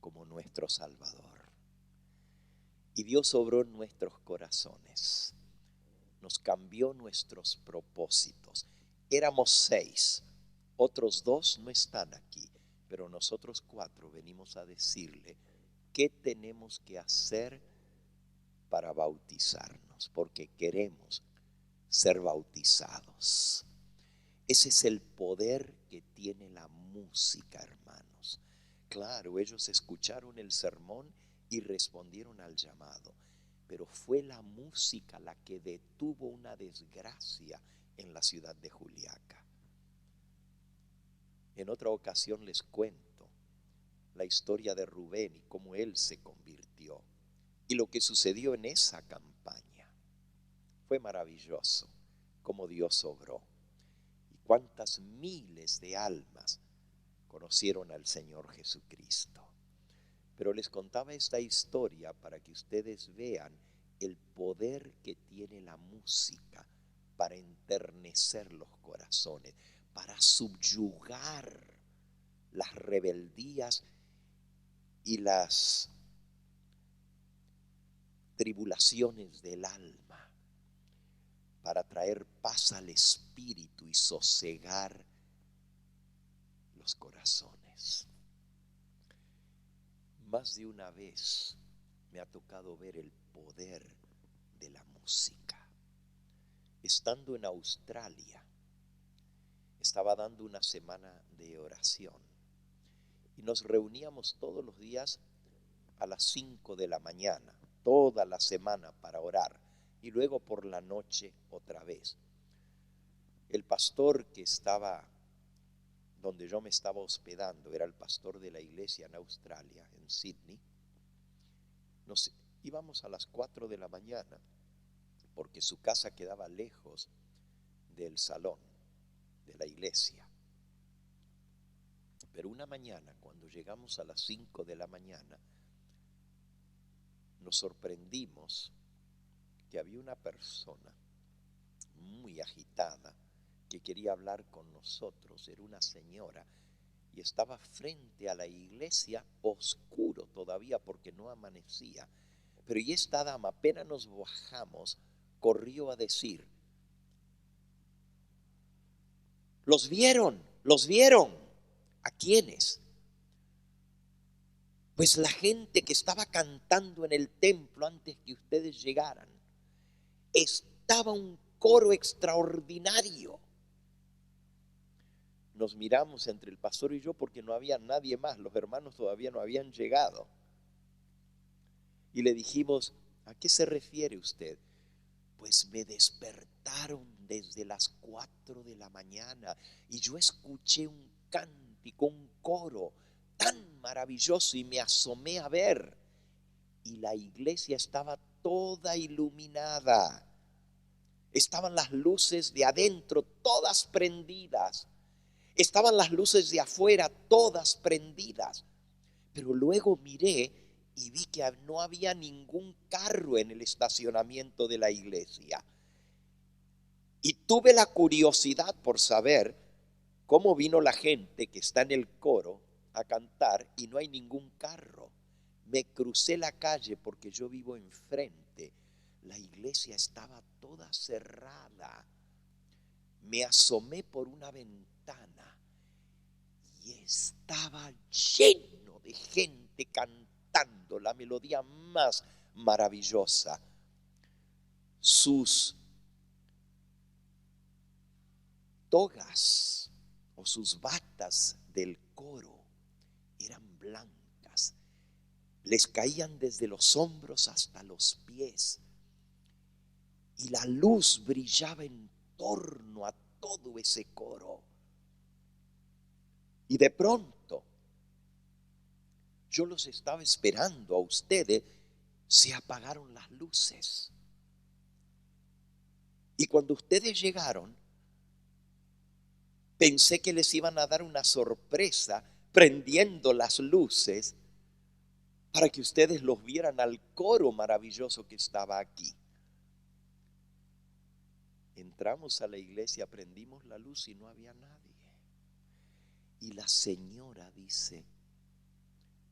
como nuestro Salvador. Y Dios obró en nuestros corazones. Nos cambió nuestros propósitos. Éramos 6. Otros 2 no están aquí. Pero nosotros 4 venimos a decirle qué tenemos que hacer para bautizarnos. Porque queremos ser bautizados. Ese es el poder que tiene la música, hermanos. Claro, ellos escucharon el sermón y respondieron al llamado, pero fue la música la que detuvo una desgracia en la ciudad de Juliaca. En otra ocasión les cuento la historia de Rubén y cómo él se convirtió y lo que sucedió en esa campaña. Fue maravilloso cómo Dios obró y cuántas miles de almas conocieron al Señor Jesucristo. Pero les contaba esta historia para que ustedes vean el poder que tiene la música para enternecer los corazones, para subyugar las rebeldías y las tribulaciones del alma, para traer paz al espíritu y sosegar los corazones. Más de una vez me ha tocado ver el poder de la música. Estando en Australia, estaba dando una semana de oración y nos reuníamos todos los días a las 5 de la mañana, toda la semana para orar y luego por la noche otra vez. El pastor que estaba donde yo me estaba hospedando, era el pastor de la iglesia en Australia, en Sydney. Nos íbamos a las 4 de la mañana porque su casa quedaba lejos del salón de la iglesia. Pero una mañana, cuando llegamos a las 5 de la mañana, nos sorprendimos que había una persona muy agitada que quería hablar con nosotros. Era una señora y estaba frente a la iglesia, oscuro todavía porque no amanecía. Pero y esta dama, apenas nos bajamos, corrió a decir: ¿Los vieron? ¿Los vieron? ¿A quiénes? Pues la gente que estaba cantando en el templo antes que ustedes llegaran. Estaba un coro extraordinario. Nos miramos entre el pastor y yo porque no había nadie más, los hermanos todavía no habían llegado. Y le dijimos: ¿a qué se refiere usted? Pues me despertaron desde las 4 de la mañana y yo escuché un cántico, un coro tan maravilloso y me asomé a ver. Y la iglesia estaba toda iluminada. Estaban las luces de adentro todas prendidas. Estaban las luces de afuera todas prendidas. Pero luego miré y vi que no había ningún carro en el estacionamiento de la iglesia. Y tuve la curiosidad por saber cómo vino la gente que está en el coro a cantar y no hay ningún carro. Me crucé la calle porque yo vivo enfrente. La iglesia estaba toda cerrada. Me asomé por una ventana y estaba lleno de gente cantando la melodía más maravillosa. Sus togas o sus batas del coro eran blancas. Les caían desde los hombros hasta los pies. Y la luz brillaba en torno a todo ese coro. Y de pronto, yo los estaba esperando a ustedes, se apagaron las luces. Y cuando ustedes llegaron, pensé que les iban a dar una sorpresa prendiendo las luces para que ustedes los vieran al coro maravilloso que estaba aquí. Entramos a la iglesia, prendimos la luz y no había nadie. Y la señora dice,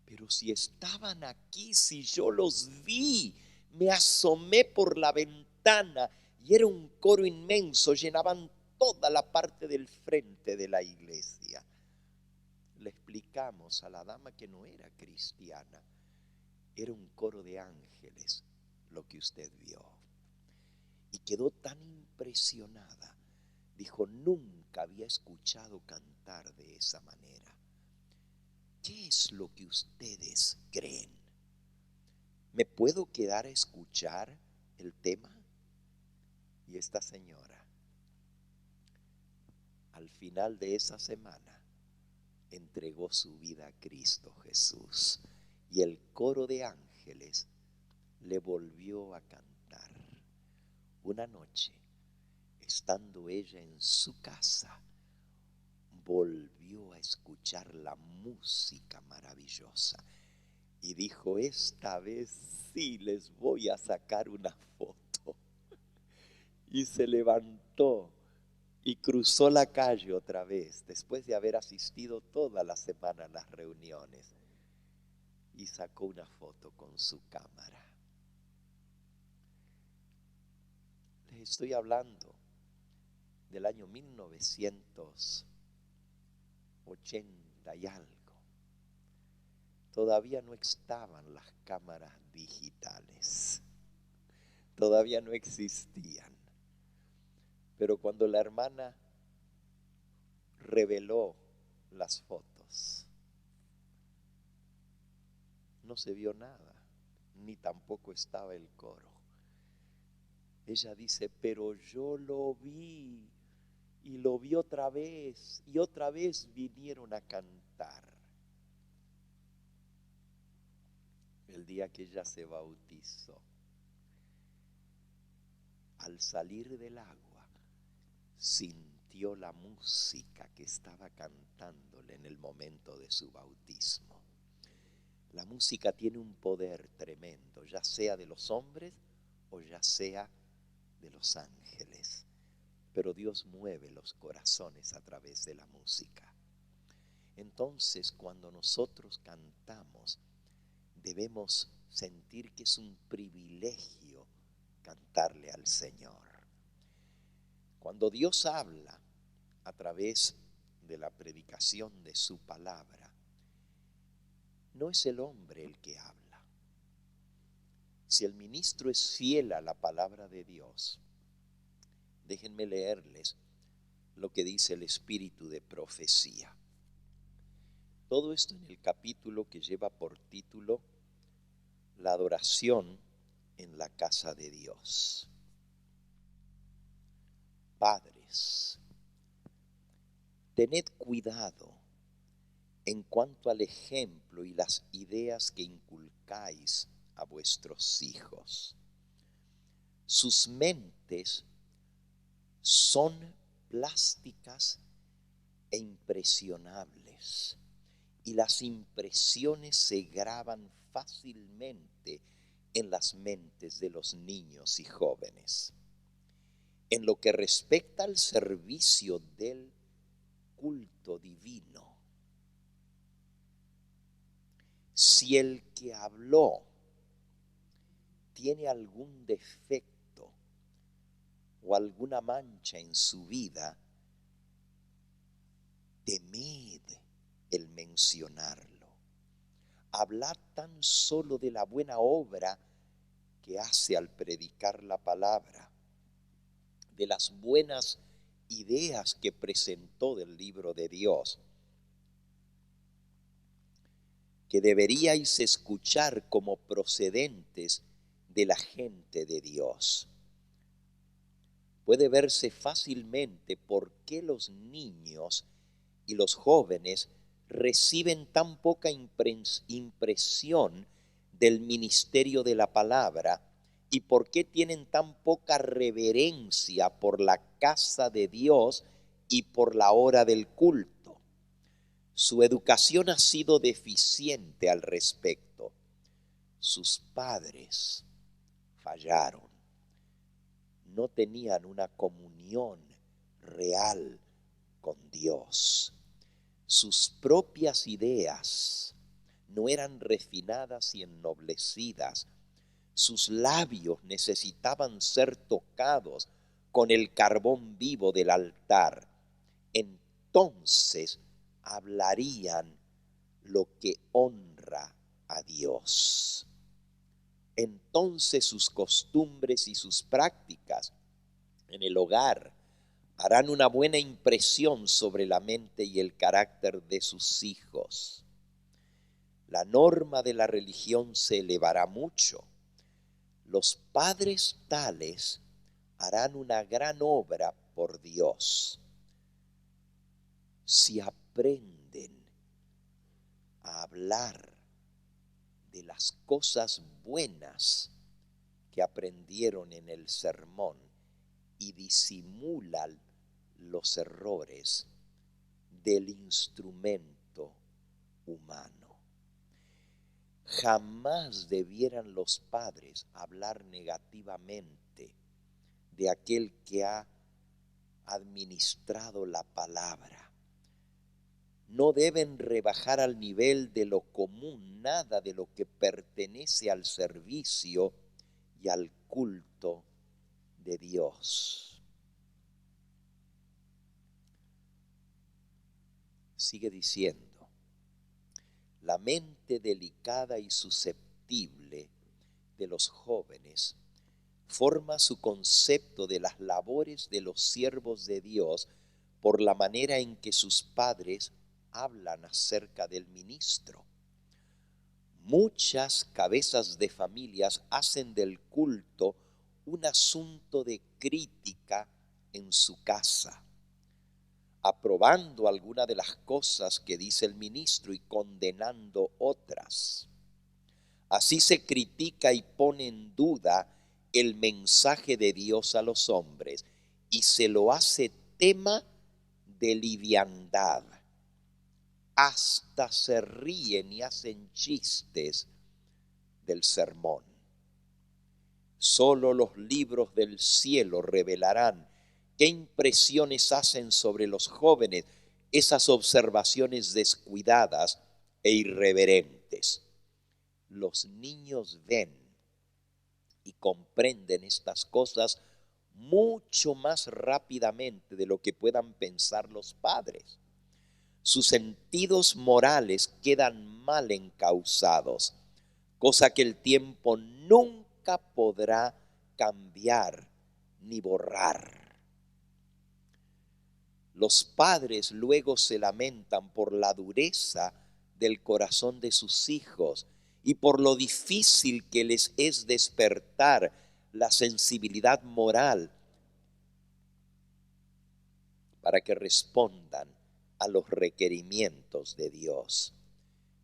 pero si estaban aquí, si yo los vi, me asomé por la ventana y era un coro inmenso, llenaban toda la parte del frente de la iglesia. Le explicamos a la dama que no era cristiana, era un coro de ángeles lo que usted vio. Y quedó tan impresionada, dijo, nunca había escuchado cantar de esa manera. ¿Qué es lo que ustedes creen? ¿Me puedo quedar a escuchar el tema? Y esta señora, al final de esa semana, entregó su vida a Cristo Jesús. Y el coro de ángeles le volvió a cantar. Una noche, estando ella en su casa, volvió a escuchar la música maravillosa y dijo, esta vez sí les voy a sacar una foto. Y se levantó y cruzó la calle otra vez, después de haber asistido toda la semana a las reuniones, y sacó una foto con su cámara. Les estoy hablando del año 1980 y algo. Todavía no estaban las cámaras digitales, todavía no existían. Pero cuando la hermana reveló las fotos, no se vio nada, ni tampoco estaba el coro. Ella dice, pero yo lo vi y lo vi otra vez y otra vez vinieron a cantar. El día que ella se bautizó, al salir del agua, sintió la música que estaba cantándole en el momento de su bautismo. La música tiene un poder tremendo, ya sea de los hombres o ya sea de los ángeles. Pero Dios mueve los corazones a través de la música. Entonces, cuando nosotros cantamos, debemos sentir que es un privilegio cantarle al Señor. Cuando Dios habla a través de la predicación de su palabra, no es el hombre el que habla. Si el ministro es fiel a la palabra de Dios, déjenme leerles lo que dice el espíritu de profecía. Todo esto en el capítulo que lleva por título La adoración en la casa de Dios. Padres, tened cuidado en cuanto al ejemplo y las ideas que inculcáis a vuestros hijos. Sus mentes son plásticas e impresionables, y las impresiones se graban fácilmente en las mentes de los niños y jóvenes. En lo que respecta al servicio del culto divino, si el que habló tiene algún defecto o alguna mancha en su vida, temed el mencionarlo. Hablad tan solo de la buena obra que hace al predicar la palabra, de las buenas ideas que presentó del libro de Dios, que deberíais escuchar como procedentes de la gente de Dios. Puede verse fácilmente por qué los niños y los jóvenes reciben tan poca impresión del ministerio de la palabra y por qué tienen tan poca reverencia por la casa de Dios y por la hora del culto. Su educación ha sido deficiente al respecto. sus padres fallaron. No tenían una comunión real con Dios. Sus propias ideas no eran refinadas y ennoblecidas. Sus labios necesitaban ser tocados con el carbón vivo del altar. Entonces hablarían lo que honra a Dios. Entonces sus costumbres y sus prácticas en el hogar harán una buena impresión sobre la mente y el carácter de sus hijos. La norma de la religión se elevará mucho. Los padres tales harán una gran obra por Dios si aprenden a hablar de las cosas buenas que aprendieron en el sermón y disimulan los errores del instrumento humano. Jamás debieran los padres hablar negativamente de aquel que ha administrado la palabra. No deben rebajar al nivel de lo común nada de lo que pertenece al servicio y al culto de Dios. Sigue diciendo, la mente delicada y susceptible de los jóvenes forma su concepto de las labores de los siervos de Dios por la manera en que sus padres hablan acerca del ministro. Muchas cabezas de familias hacen del culto un asunto de crítica en su casa, aprobando alguna de las cosas que dice el ministro y condenando otras. Así se critica y pone en duda el mensaje de Dios a los hombres y se lo hace tema de liviandad. Hasta se ríen y hacen chistes del sermón. Solo los libros del cielo revelarán qué impresiones hacen sobre los jóvenes esas observaciones descuidadas e irreverentes. Los niños ven y comprenden estas cosas mucho más rápidamente de lo que puedan pensar los padres. Sus sentidos morales quedan mal encausados, cosa que el tiempo nunca podrá cambiar ni borrar. Los padres luego se lamentan por la dureza del corazón de sus hijos y por lo difícil que les es despertar la sensibilidad moral para que respondan a los requerimientos de Dios.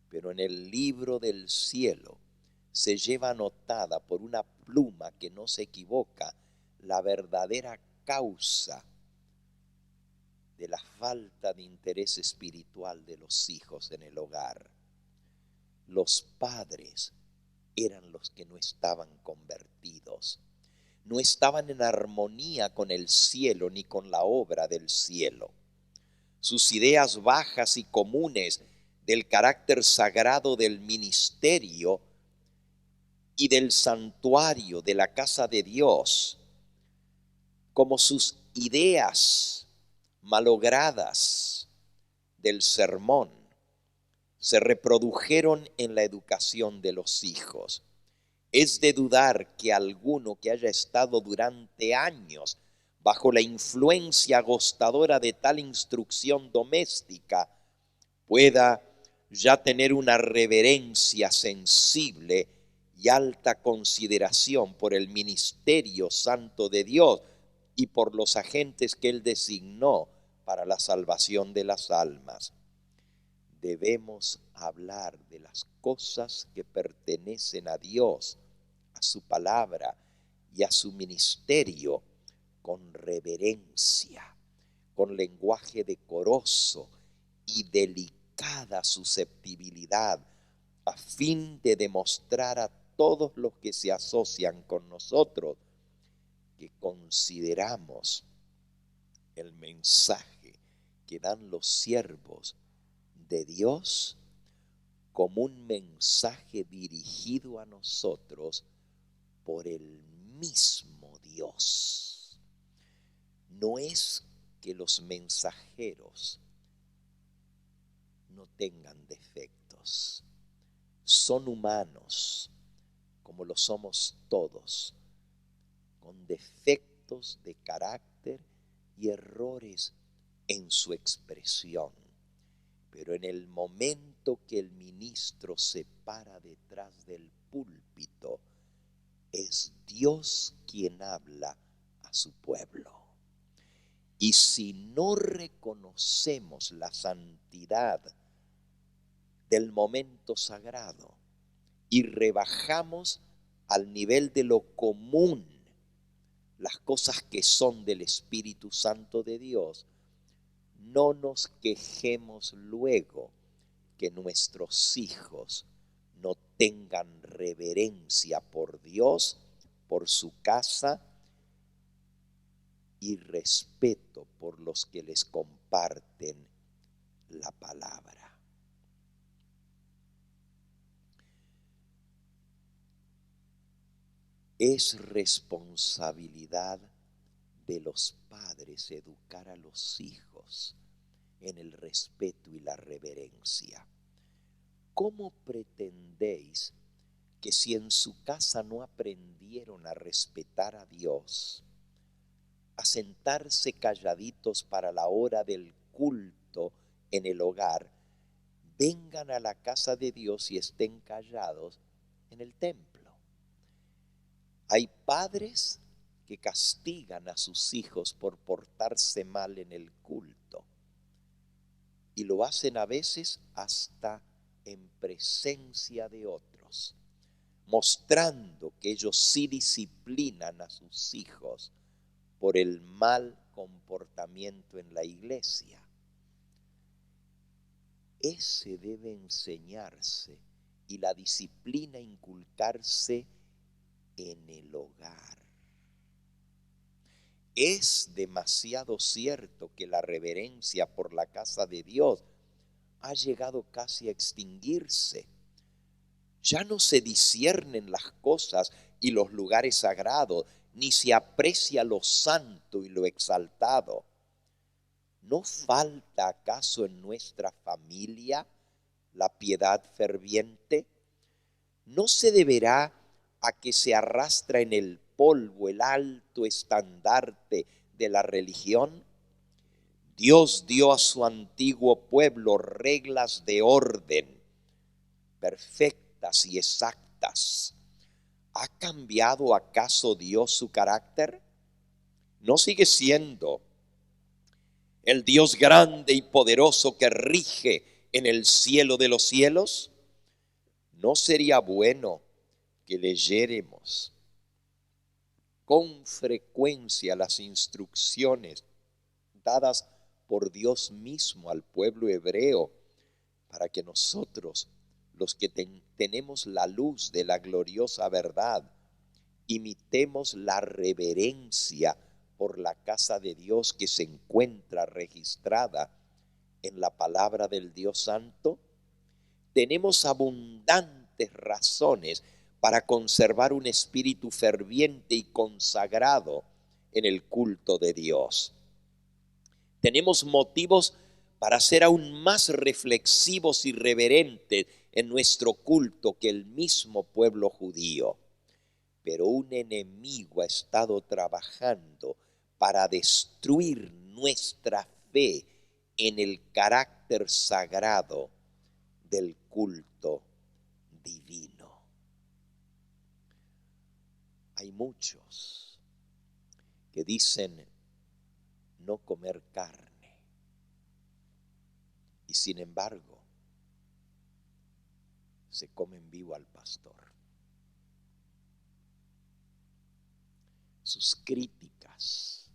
Pero en el libro del cielo se lleva anotada por una pluma que no se equivoca la verdadera causa de la falta de interés espiritual de los hijos en el hogar. Los padres eran los que no estaban convertidos, no estaban en armonía con el cielo ni con la obra del cielo. Sus ideas bajas y comunes del carácter sagrado del ministerio y del santuario de la casa de Dios, como sus ideas malogradas del sermón, se reprodujeron en la educación de los hijos. Es de dudar que alguno que haya estado durante años bajo la influencia agostadora de tal instrucción doméstica pueda ya tener una reverencia sensible y alta consideración por el ministerio santo de Dios y por los agentes que Él designó para la salvación de las almas. Debemos hablar de las cosas que pertenecen a Dios, a su palabra y a su ministerio con reverencia, con lenguaje decoroso y delicada susceptibilidad, a fin de demostrar a todos los que se asocian con nosotros que consideramos el mensaje que dan los siervos de Dios como un mensaje dirigido a nosotros por el mismo Dios. No es que los mensajeros no tengan defectos. Son humanos, como lo somos todos, con defectos de carácter y errores en su expresión. Pero en el momento que el ministro se para detrás del púlpito, es Dios quien habla a su pueblo. Y si no reconocemos la santidad del momento sagrado y rebajamos al nivel de lo común las cosas que son del Espíritu Santo de Dios, no nos quejemos luego que nuestros hijos no tengan reverencia por Dios, por su casa y respeto por los que les comparten la palabra. Es responsabilidad de los padres educar a los hijos en el respeto y la reverencia. ¿Cómo pretendéis que si en su casa no aprendieron a respetar a Dios, a sentarse calladitos para la hora del culto en el hogar, vengan a la casa de Dios y estén callados en el templo? Hay padres que castigan a sus hijos por portarse mal en el culto y lo hacen a veces hasta en presencia de otros, mostrando que ellos sí disciplinan a sus hijos por el mal comportamiento en la iglesia. Ese debe enseñarse y la disciplina inculcarse en el hogar. Es demasiado cierto que la reverencia por la casa de Dios ha llegado casi a extinguirse. Ya no se disciernen las cosas y los lugares sagrados, ni se aprecia lo santo y lo exaltado. ¿No falta acaso en nuestra familia la piedad ferviente? ¿No se deberá a que se arrastra en el polvo el alto estandarte de la religión? Dios dio a su antiguo pueblo reglas de orden perfectas y exactas. ¿Ha cambiado acaso Dios su carácter? ¿No sigue siendo el Dios grande y poderoso que rige en el cielo de los cielos? ¿No sería bueno que leyéramos con frecuencia las instrucciones dadas por Dios mismo al pueblo hebreo para que nosotros, los que tenemos la luz de la gloriosa verdad, imitemos la reverencia por la casa de Dios que se encuentra registrada en la palabra del Dios Santo? Tenemos abundantes razones para conservar un espíritu ferviente y consagrado en el culto de Dios. Tenemos motivos para ser aún más reflexivos y reverentes en nuestro culto que el mismo pueblo judío. Pero un enemigo ha estado trabajando para destruir nuestra fe en el carácter sagrado del culto divino. Hay muchos que dicen no comer carne y sin embargo se comen vivo al pastor. Sus críticas,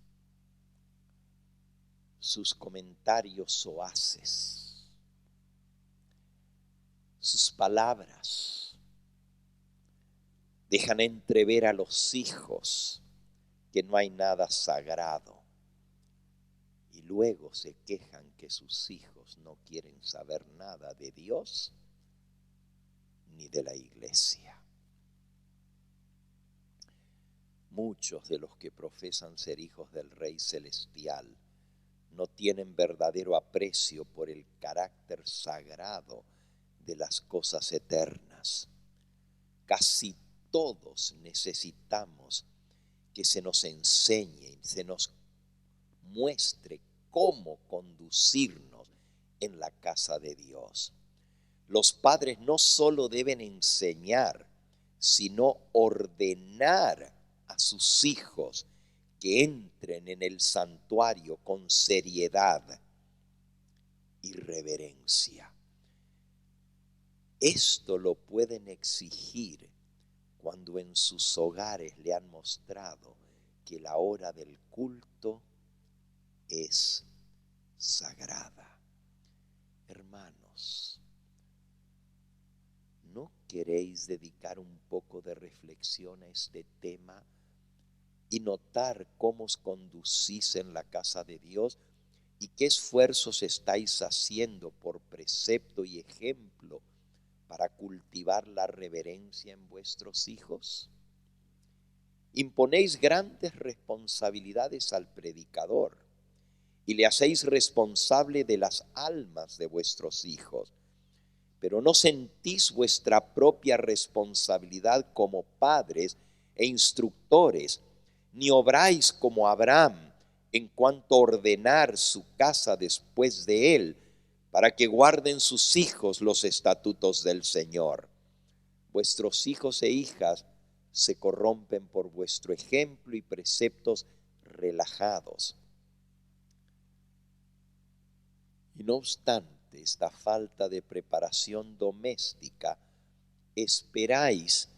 sus comentarios soaces, sus palabras Dejan entrever a los hijos que no hay nada sagrado. Y luego se quejan que sus hijos no quieren saber nada de Dios ni de la iglesia. Muchos de los que profesan ser hijos del Rey Celestial no tienen verdadero aprecio por el carácter sagrado de las cosas eternas. Casi todos necesitamos que se nos enseñe, se nos muestre cómo conducirnos en la casa de Dios. Los padres no solo deben enseñar, sino ordenar a sus hijos que entren en el santuario con seriedad y reverencia. Esto lo pueden exigir cuando en sus hogares le han mostrado que la hora del culto es sagrada. Hermanos, ¿no queréis dedicar un poco de reflexión a este tema y notar cómo os conducís en la casa de Dios y qué esfuerzos estáis haciendo por precepto y ejemplo para cultivar la reverencia en vuestros hijos? Imponéis grandes responsabilidades al predicador y le hacéis responsable de las almas de vuestros hijos, pero no sentís vuestra propia responsabilidad como padres e instructores, ni obráis como Abraham en cuanto a ordenar su casa después de él, para que guarden sus hijos los estatutos del Señor. Vuestros hijos e hijas se corrompen por vuestro ejemplo y preceptos relajados. Y no obstante esta falta de preparación doméstica, esperáis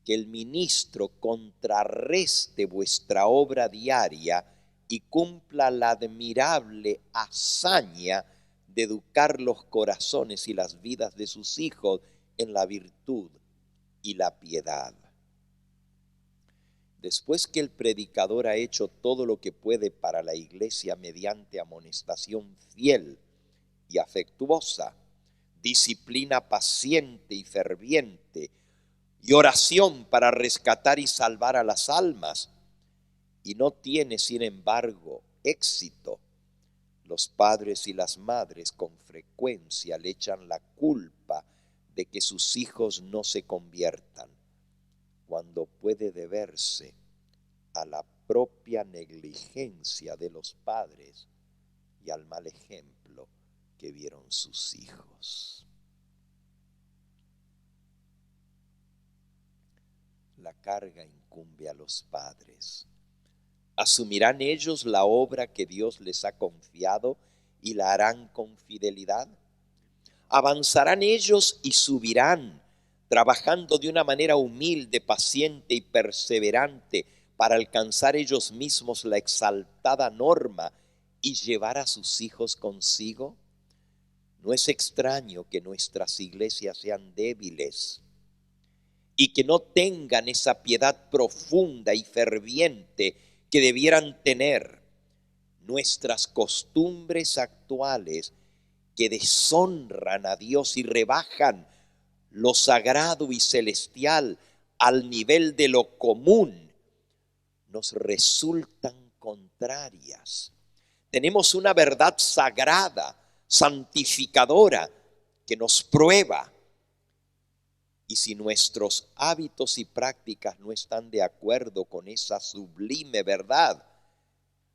que el ministro contrarreste vuestra obra diaria y cumpla la admirable hazaña de educar los corazones y las vidas de sus hijos en la virtud y la piedad. Después que el predicador ha hecho todo lo que puede para la iglesia mediante amonestación fiel y afectuosa, disciplina paciente y ferviente, y oración para rescatar y salvar a las almas, y no tiene, sin embargo, éxito, los padres y las madres con frecuencia le echan la culpa de que sus hijos no se conviertan, cuando puede deberse a la propia negligencia de los padres y al mal ejemplo que vieron sus hijos. La carga incumbe a los padres. ¿Asumirán ellos la obra que Dios les ha confiado y la harán con fidelidad? ¿Avanzarán ellos y subirán, trabajando de una manera humilde, paciente y perseverante para alcanzar ellos mismos la exaltada norma y llevar a sus hijos consigo? No es extraño que nuestras iglesias sean débiles y que no tengan esa piedad profunda y ferviente que debieran tener. Nuestras costumbres actuales que deshonran a Dios y rebajan lo sagrado y celestial al nivel de lo común, nos resultan contrarias. Tenemos una verdad sagrada, santificadora, que nos prueba. Y si nuestros hábitos y prácticas no están de acuerdo con esa sublime verdad,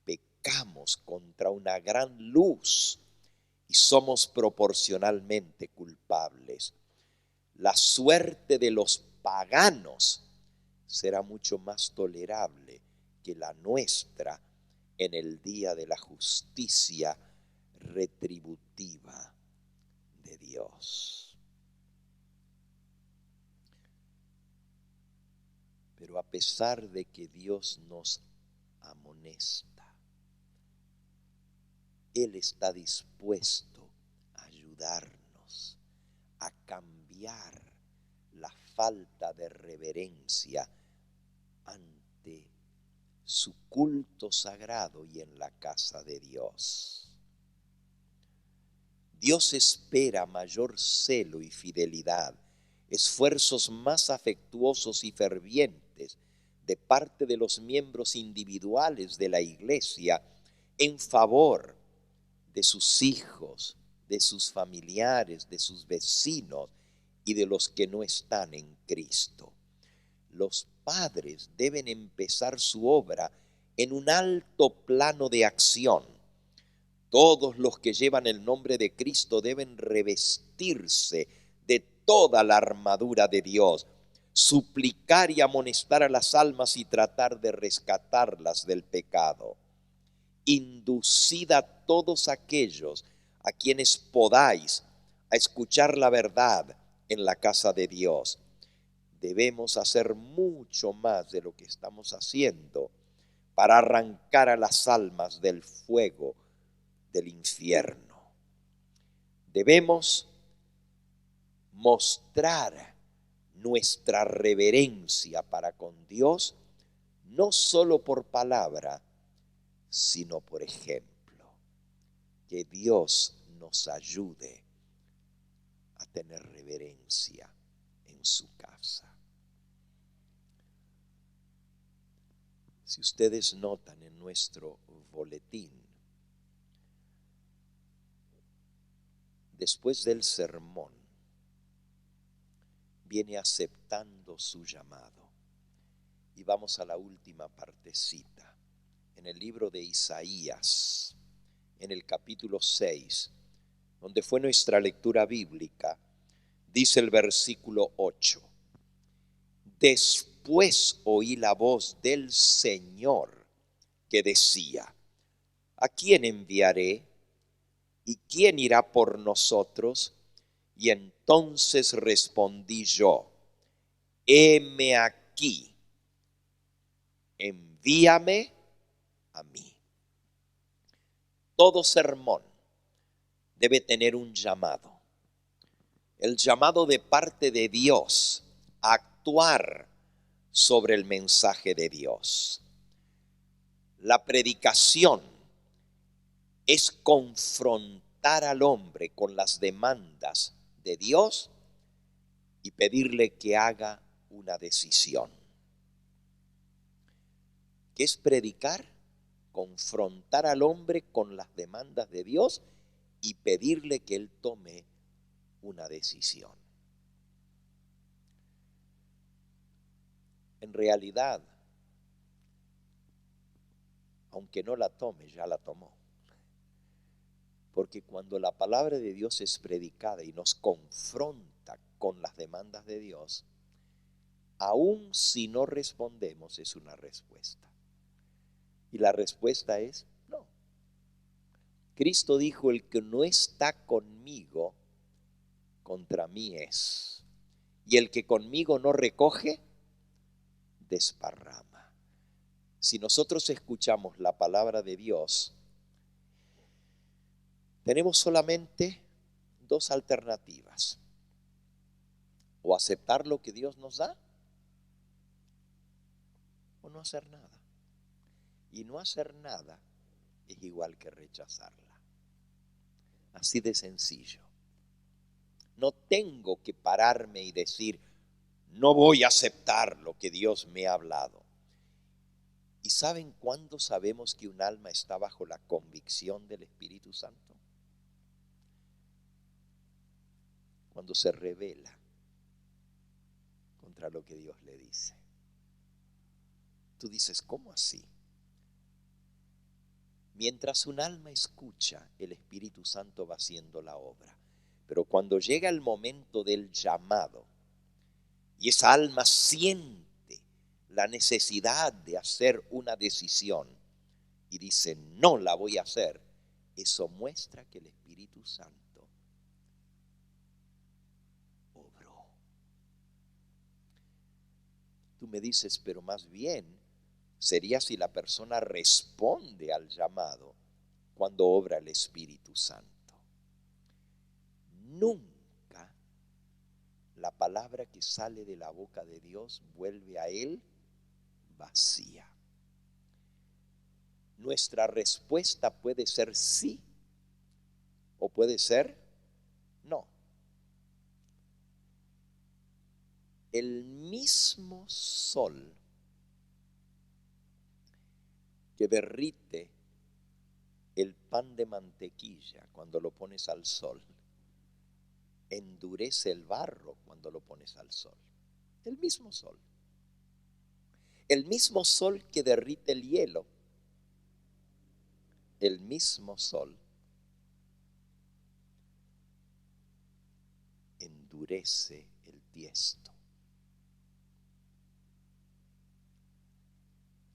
pecamos contra una gran luz y somos proporcionalmente culpables. La suerte de los paganos será mucho más tolerable que la nuestra en el día de la justicia retributiva de Dios. Pero a pesar de que Dios nos amonesta, Él está dispuesto a ayudarnos a cambiar la falta de reverencia ante su culto sagrado y en la casa de Dios. Dios espera mayor celo y fidelidad, esfuerzos más afectuosos y fervientes de parte de los miembros individuales de la iglesia en favor de sus hijos, de sus familiares, de sus vecinos y de los que no están en Cristo. Los padres deben empezar su obra en un alto plano de acción. Todos los que llevan el nombre de Cristo deben revestirse de toda la armadura de Dios, suplicar y amonestar a las almas y tratar de rescatarlas del pecado. Inducid a todos aquellos a quienes podáis a escuchar la verdad en la casa de Dios. Debemos hacer mucho más de lo que estamos haciendo para arrancar a las almas del fuego del infierno. Debemos mostrar nuestra reverencia para con Dios, no solo por palabra, sino por ejemplo. Que Dios nos ayude a tener reverencia en su casa. Si ustedes notan en nuestro boletín, después del sermón, viene aceptando su llamado. Y vamos a la última partecita. En el libro de Isaías, en el capítulo 6, donde fue nuestra lectura bíblica, dice el versículo 8. Después oí la voz del Señor que decía: ¿a quién enviaré? ¿Y quién irá por nosotros? Y entonces respondí yo: heme aquí, envíame a mí. Todo sermón debe tener un llamado. El llamado de parte de Dios a actuar sobre el mensaje de Dios. La predicación es confrontar al hombre con las demandas de Dios y pedirle que haga una decisión. ¿Qué es predicar? Confrontar al hombre con las demandas de Dios y pedirle que él tome una decisión. En realidad, aunque no la tome, ya la tomó. Porque cuando la palabra de Dios es predicada y nos confronta con las demandas de Dios, aun si no respondemos, es una respuesta. Y la respuesta es no. Cristo dijo: el que no está conmigo, contra mí es. Y el que conmigo no recoge, desparrama. Si nosotros escuchamos la palabra de Dios, tenemos solamente dos alternativas: o aceptar lo que Dios nos da, o no hacer nada. Y no hacer nada es igual que rechazarla. Así de sencillo. No tengo que pararme y decir: no voy a aceptar lo que Dios me ha hablado. ¿Y saben cuándo sabemos que un alma está bajo la convicción del Espíritu Santo? Cuando se rebela contra lo que Dios le dice. Tú dices: ¿cómo así? Mientras un alma escucha, el Espíritu Santo va haciendo la obra. Pero cuando llega el momento del llamado y esa alma siente la necesidad de hacer una decisión y dice: no la voy a hacer, eso muestra que el Espíritu Santo obró. Tú me dices: pero más bien sería si la persona responde al llamado cuando obra el Espíritu Santo. Nunca la palabra que sale de la boca de Dios vuelve a Él vacía. Nuestra respuesta puede ser sí o puede ser no. El mismo sol que derrite el pan de mantequilla cuando lo pones al sol, endurece el barro cuando lo pones al sol. El mismo sol. El mismo sol que derrite el hielo. El mismo sol endurece el tiesto.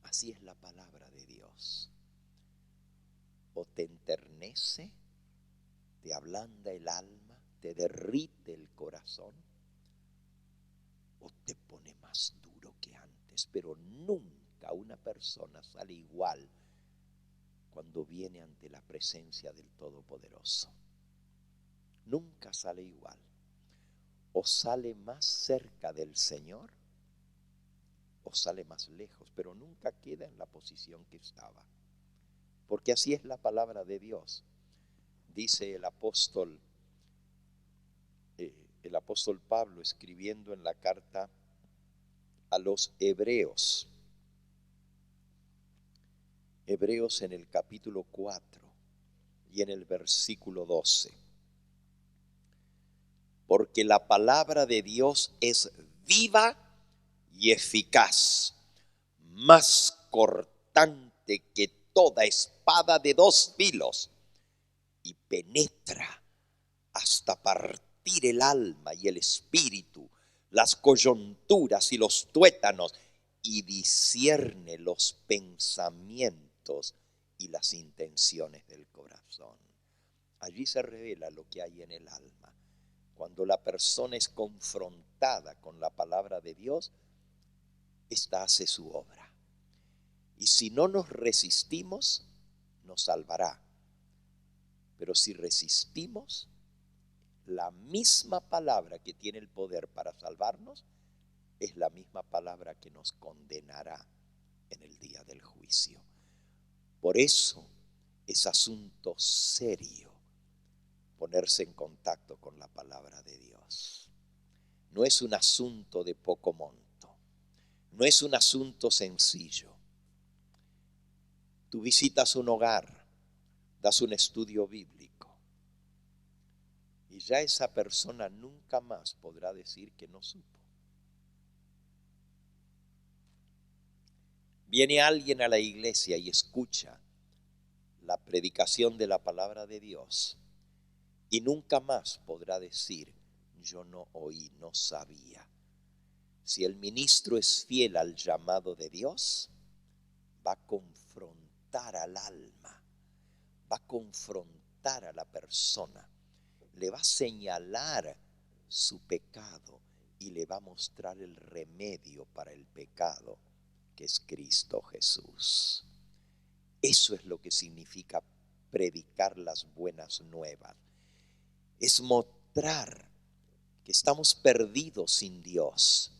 Así es la palabra de Dios. O te enternece, te ablanda el alma, te derrite el corazón, o te pone más duro que antes. Pero nunca una persona sale igual cuando viene ante la presencia del Todopoderoso. Nunca sale igual. O sale más cerca del Señor, o sale más lejos, pero nunca queda en la posición que estaba. Porque así es la palabra de Dios. Dice el apóstol Pablo, escribiendo en la carta a los Hebreos en el capítulo 4 y en el versículo 12. Porque la palabra de Dios es viva y eficaz, más cortante que toda espada de dos filos, y penetra hasta partir el alma y el espíritu, las coyunturas y los tuétanos, y discierne los pensamientos y las intenciones del corazón. Allí se revela lo que hay en el alma. Cuando la persona es confrontada con la palabra de Dios, ésta hace su obra. Y si no nos resistimos, nos salvará. Pero si resistimos, la misma palabra que tiene el poder para salvarnos es la misma palabra que nos condenará en el día del juicio. Por eso es asunto serio ponerse en contacto con la palabra de Dios. No es un asunto de poco monto, no es un asunto sencillo. Tú visitas un hogar, das un estudio bíblico, y ya esa persona nunca más podrá decir que no supo. Viene alguien a la iglesia y escucha la predicación de la palabra de Dios y nunca más podrá decir, yo no oí, no sabía. Si el ministro es fiel al llamado de Dios, va a confrontar al alma, va a confrontar a la persona, le va a señalar su pecado y le va a mostrar el remedio para el pecado, que es Cristo Jesús. Eso es lo que significa predicar las buenas nuevas. Es mostrar que estamos perdidos sin Dios.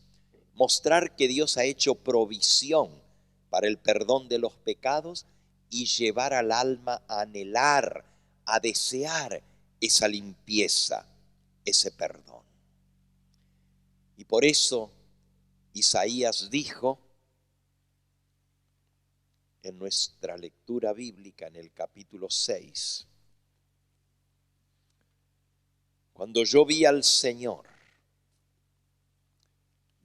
Mostrar que Dios ha hecho provisión para el perdón de los pecados y llevar al alma a anhelar, a desear esa limpieza, ese perdón. Y por eso Isaías dijo en nuestra lectura bíblica en el capítulo 6, cuando yo vi al Señor,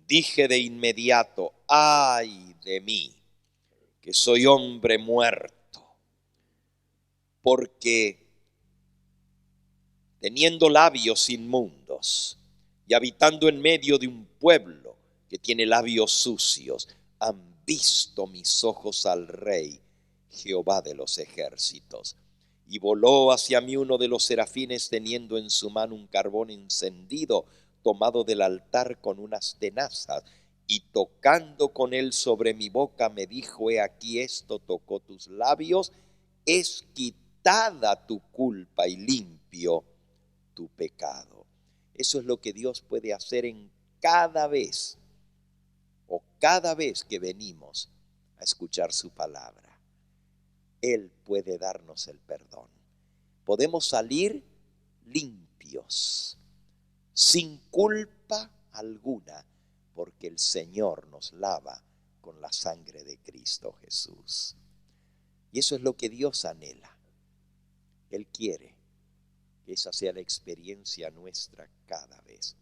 dije de inmediato, ay de mí, que soy hombre muerto, porque teniendo labios inmundos y habitando en medio de un pueblo que tiene labios sucios, han visto mis ojos al Rey, Jehová de los ejércitos. Y voló hacia mí uno de los serafines teniendo en su mano un carbón encendido, tomado del altar con unas tenazas, y tocando con él sobre mi boca me dijo, he aquí esto tocó tus labios, es quitada tu culpa y limpio tu pecado. Eso es lo que Dios puede hacer en cada vez que venimos a escuchar su palabra. Él puede darnos el perdón. Podemos salir limpios, sin culpa alguna, porque el Señor nos lava con la sangre de Cristo Jesús. Y eso es lo que Dios anhela. Él quiere que esa sea la experiencia nuestra cada vez.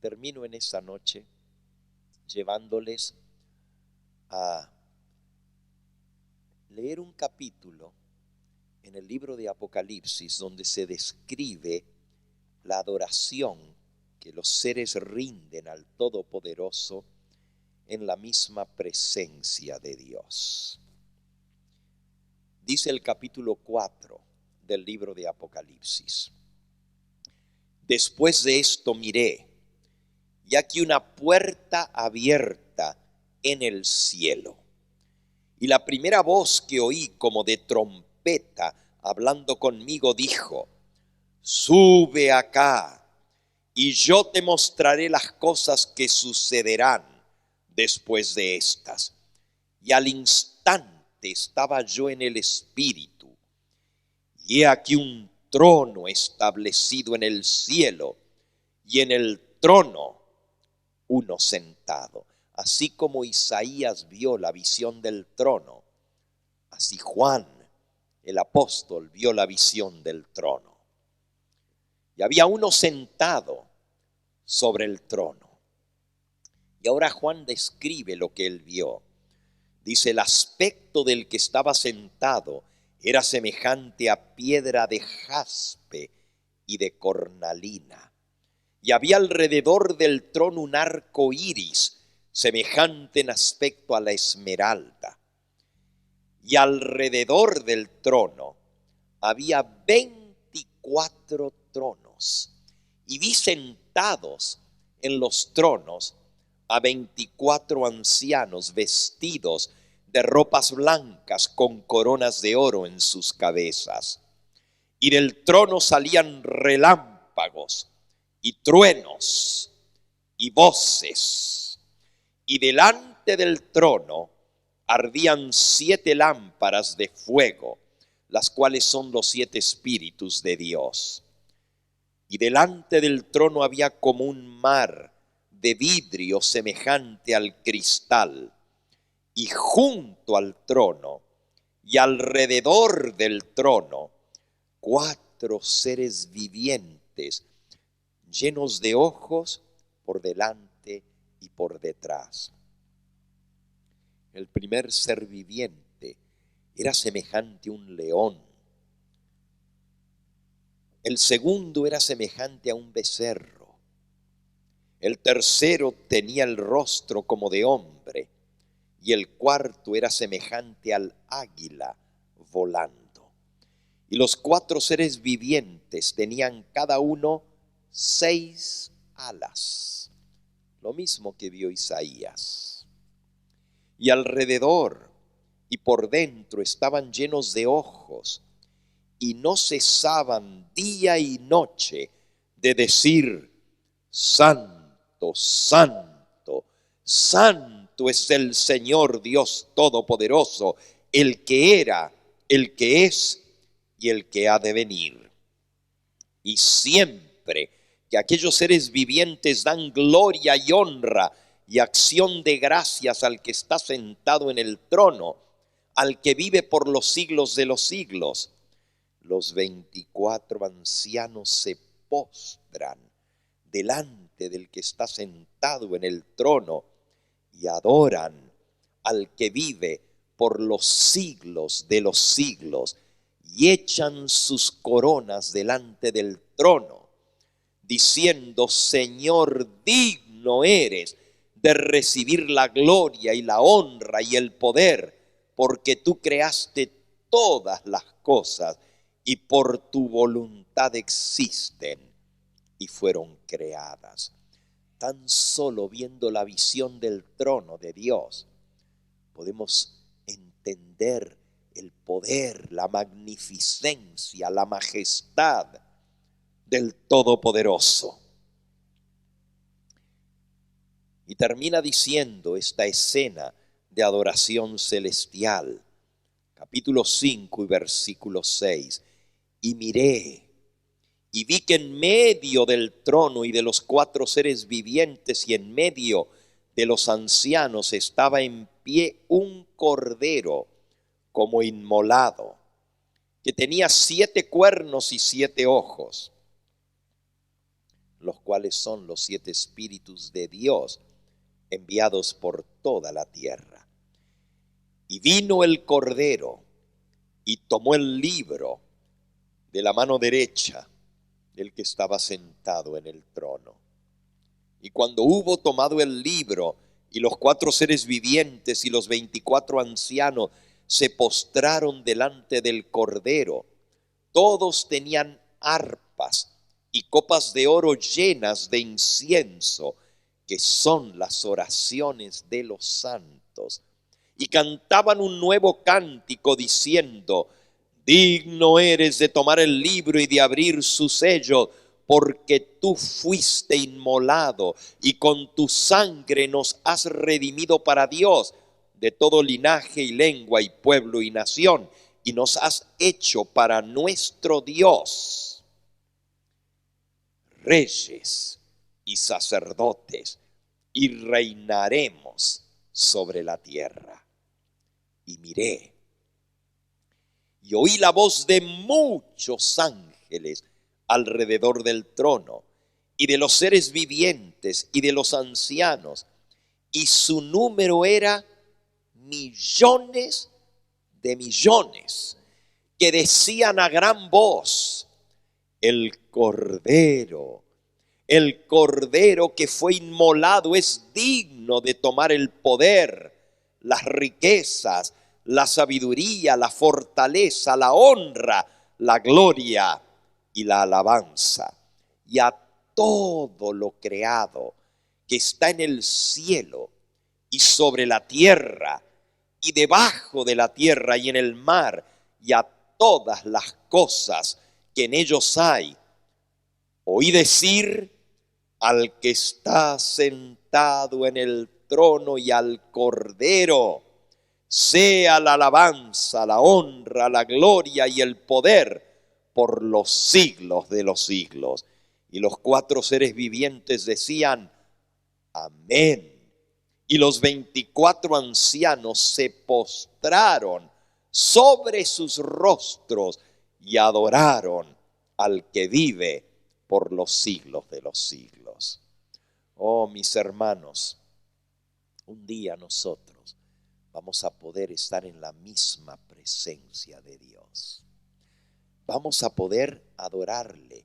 Termino en esta noche llevándoles a leer un capítulo en el libro de Apocalipsis donde se describe la adoración que los seres rinden al Todopoderoso en la misma presencia de Dios. Dice el capítulo 4 del libro de Apocalipsis: después de esto miré, y aquí una puerta abierta en el cielo. Y la primera voz que oí como de trompeta hablando conmigo dijo: sube acá, y yo te mostraré las cosas que sucederán después de estas. Y al instante estaba yo en el Espíritu, y he aquí un trono establecido en el cielo, y en el trono uno sentado. Así como Isaías vio la visión del trono, así Juan, el apóstol, vio la visión del trono. Y había uno sentado sobre el trono. Y ahora Juan describe lo que él vio. Dice: el aspecto del que estaba sentado era semejante a piedra de jaspe y de cornalina. Y había alrededor del trono un arco iris, semejante en aspecto a la esmeralda. Y alrededor del trono había 24 tronos. Y vi sentados en los tronos a 24 ancianos vestidos de ropas blancas con coronas de oro en sus cabezas. Y del trono salían relámpagos y truenos y voces. Y delante del trono ardían 7 lámparas de fuego, las cuales son los 7 espíritus de Dios. Y delante del trono había como un mar de vidrio semejante al cristal. Y junto al trono y alrededor del trono 4 seres vivientes, llenos de ojos por delante y por detrás. El primer ser viviente era semejante a un león. El segundo era semejante a un becerro. El tercero tenía el rostro como de hombre. Y el cuarto era semejante al águila volando. Y los 4 seres vivientes tenían cada uno 6 alas, lo mismo que vio Isaías. Y alrededor y por dentro estaban llenos de ojos, y no cesaban día y noche de decir: Santo, Santo, Santo es el Señor Dios Todopoderoso, el que era, el que es y el que ha de venir. Y siempre que aquellos seres vivientes dan gloria y honra y acción de gracias al que está sentado en el trono, al que vive por los siglos de los siglos, los 24 ancianos se postran delante del que está sentado en el trono y adoran al que vive por los siglos de los siglos, y echan sus coronas delante del trono, diciendo: Señor, digno eres de recibir la gloria y la honra y el poder, porque tú creaste todas las cosas y por tu voluntad existen y fueron creadas. Tan solo viendo la visión del trono de Dios podemos entender el poder, la magnificencia, la majestad del Todopoderoso. Y termina diciendo esta escena de adoración celestial. Capítulo 5 y versículo 6. Y miré, y vi que en medio del trono y de los 4 seres vivientes y en medio de los ancianos estaba en pie un cordero como inmolado, que tenía 7 cuernos y 7 ojos, los cuales son los 7 espíritus de Dios enviados por toda la tierra. Y vino el cordero y tomó el libro de la mano derecha del que estaba sentado en el trono. Y cuando hubo tomado el libro, y los 4 seres vivientes y los 24 ancianos se postraron delante del cordero, todos tenían arpas y copas de oro llenas de incienso, que son las oraciones de los santos, y cantaban un nuevo cántico diciendo: digno eres de tomar el libro y de abrir su sello, porque tú fuiste inmolado y con tu sangre nos has redimido para Dios de todo linaje y lengua y pueblo y nación, y nos has hecho para nuestro Dios reyes y sacerdotes, y reinaremos sobre la tierra. Y miré, y oí la voz de muchos ángeles alrededor del trono, y de los seres vivientes y de los ancianos, y su número era millones de millones, que decían a gran voz: el cordero que fue inmolado es digno de tomar el poder, las riquezas, la sabiduría, la fortaleza, la honra, la gloria y la alabanza. Y a todo lo creado que está en el cielo y sobre la tierra y debajo de la tierra y en el mar, y a todas las cosas que en ellos hay, oí decir al que está sentado en el trono y al cordero: sea la alabanza, la honra, la gloria y el poder por los siglos de los siglos. Y los 4 seres vivientes decían: amén. Y los 24 ancianos se postraron sobre sus rostros y adoraron al que vive por los siglos de los siglos. Oh, mis hermanos, un día nosotros vamos a poder estar en la misma presencia de Dios. Vamos a poder adorarle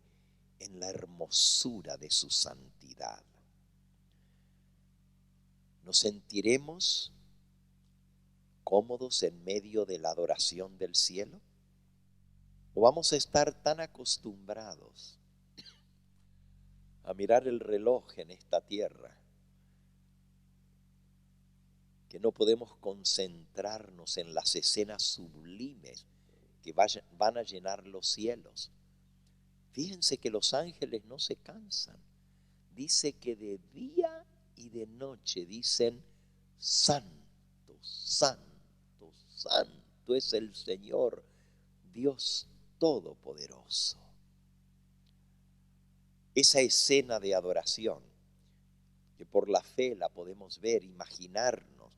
en la hermosura de su santidad. ¿Nos sentiremos cómodos en medio de la adoración del cielo? ¿O vamos a estar tan acostumbrados a mirar el reloj en esta tierra que no podemos concentrarnos en las escenas sublimes que van a llenar los cielos? Fíjense que los ángeles no se cansan. Dice que de día y de noche dicen: santo, santo, santo es el Señor, Dios Todopoderoso. Esa escena de adoración, que por la fe la podemos ver, imaginarnos,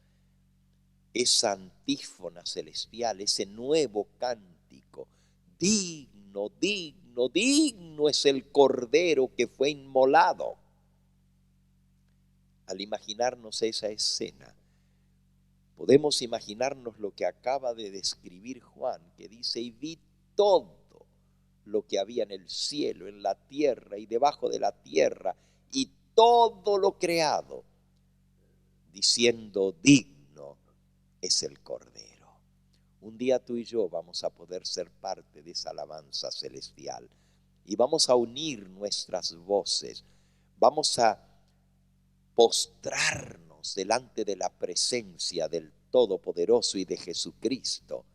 esa antífona celestial, ese nuevo cántico: digno, digno, digno es el cordero que fue inmolado. Al imaginarnos esa escena, podemos imaginarnos lo que acaba de describir Juan, que dice: y vi todo lo que había en el cielo, en la tierra y debajo de la tierra, y todo lo creado, diciendo: digno es el cordero. Un día tú y yo vamos a poder ser parte de esa alabanza celestial, y vamos a unir nuestras voces, vamos a postrarnos delante de la presencia del Todopoderoso y de Jesucristo,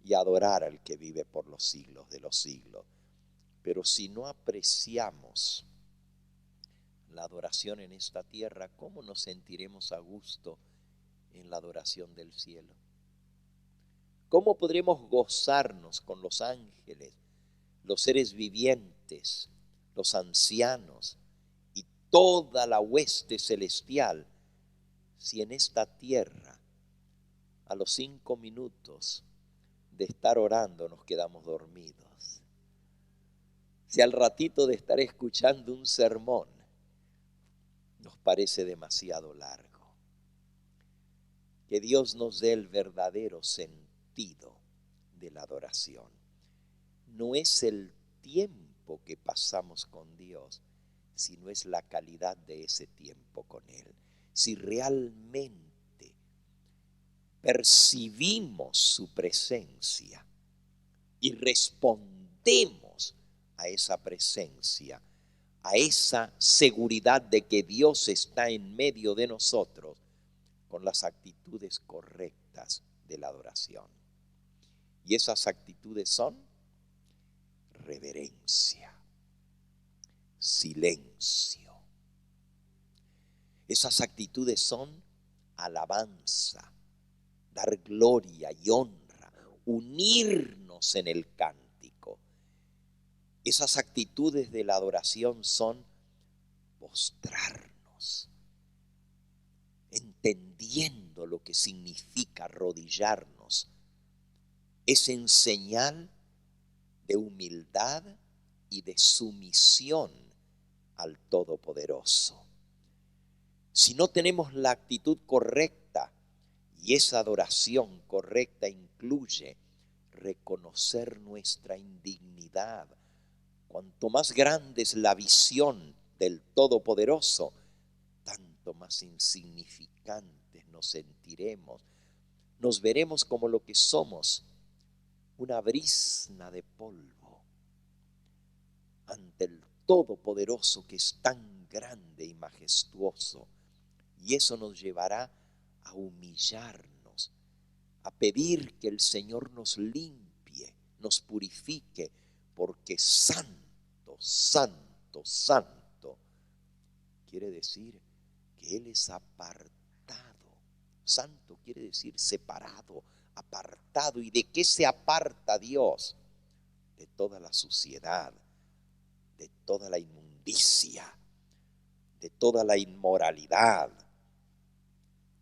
y adorar al que vive por los siglos de los siglos. Pero si no apreciamos la adoración en esta tierra, ¿cómo nos sentiremos a gusto en la adoración del cielo? ¿Cómo podremos gozarnos con los ángeles, los seres vivientes, los ancianos y toda la hueste celestial si en esta tierra a los 5 minutos de estar orando nos quedamos dormidos? Si al ratito de estar escuchando un sermón nos parece demasiado largo. Que Dios nos dé el verdadero sentido de la adoración. No es el tiempo que pasamos con Dios, sino es la calidad de ese tiempo con Él. Si realmente percibimos su presencia y respondemos a esa presencia, a esa seguridad de que Dios está en medio de nosotros, con las actitudes correctas de la adoración. Y esas actitudes son reverencia, silencio. Esas actitudes son alabanza, dar gloria y honra, unirnos en el cántico. Esas actitudes de la adoración son postrarnos, entendiendo lo que significa arrodillarnos. Es en señal de humildad y de sumisión al Todopoderoso. Si no tenemos la actitud correcta, y esa adoración correcta incluye reconocer nuestra indignidad. Cuanto más grande es la visión del Todopoderoso, tanto más insignificantes nos sentiremos. Nos veremos como lo que somos, una brizna de polvo ante el Todopoderoso, que es tan grande y majestuoso. Y eso nos llevará a humillarnos, a pedir que el Señor nos limpie, nos purifique, porque santo, santo, santo quiere decir que Él es apartado. Santo quiere decir separado, apartado. ¿Y de qué se aparta Dios? De toda la suciedad, de toda la inmundicia, de toda la inmoralidad,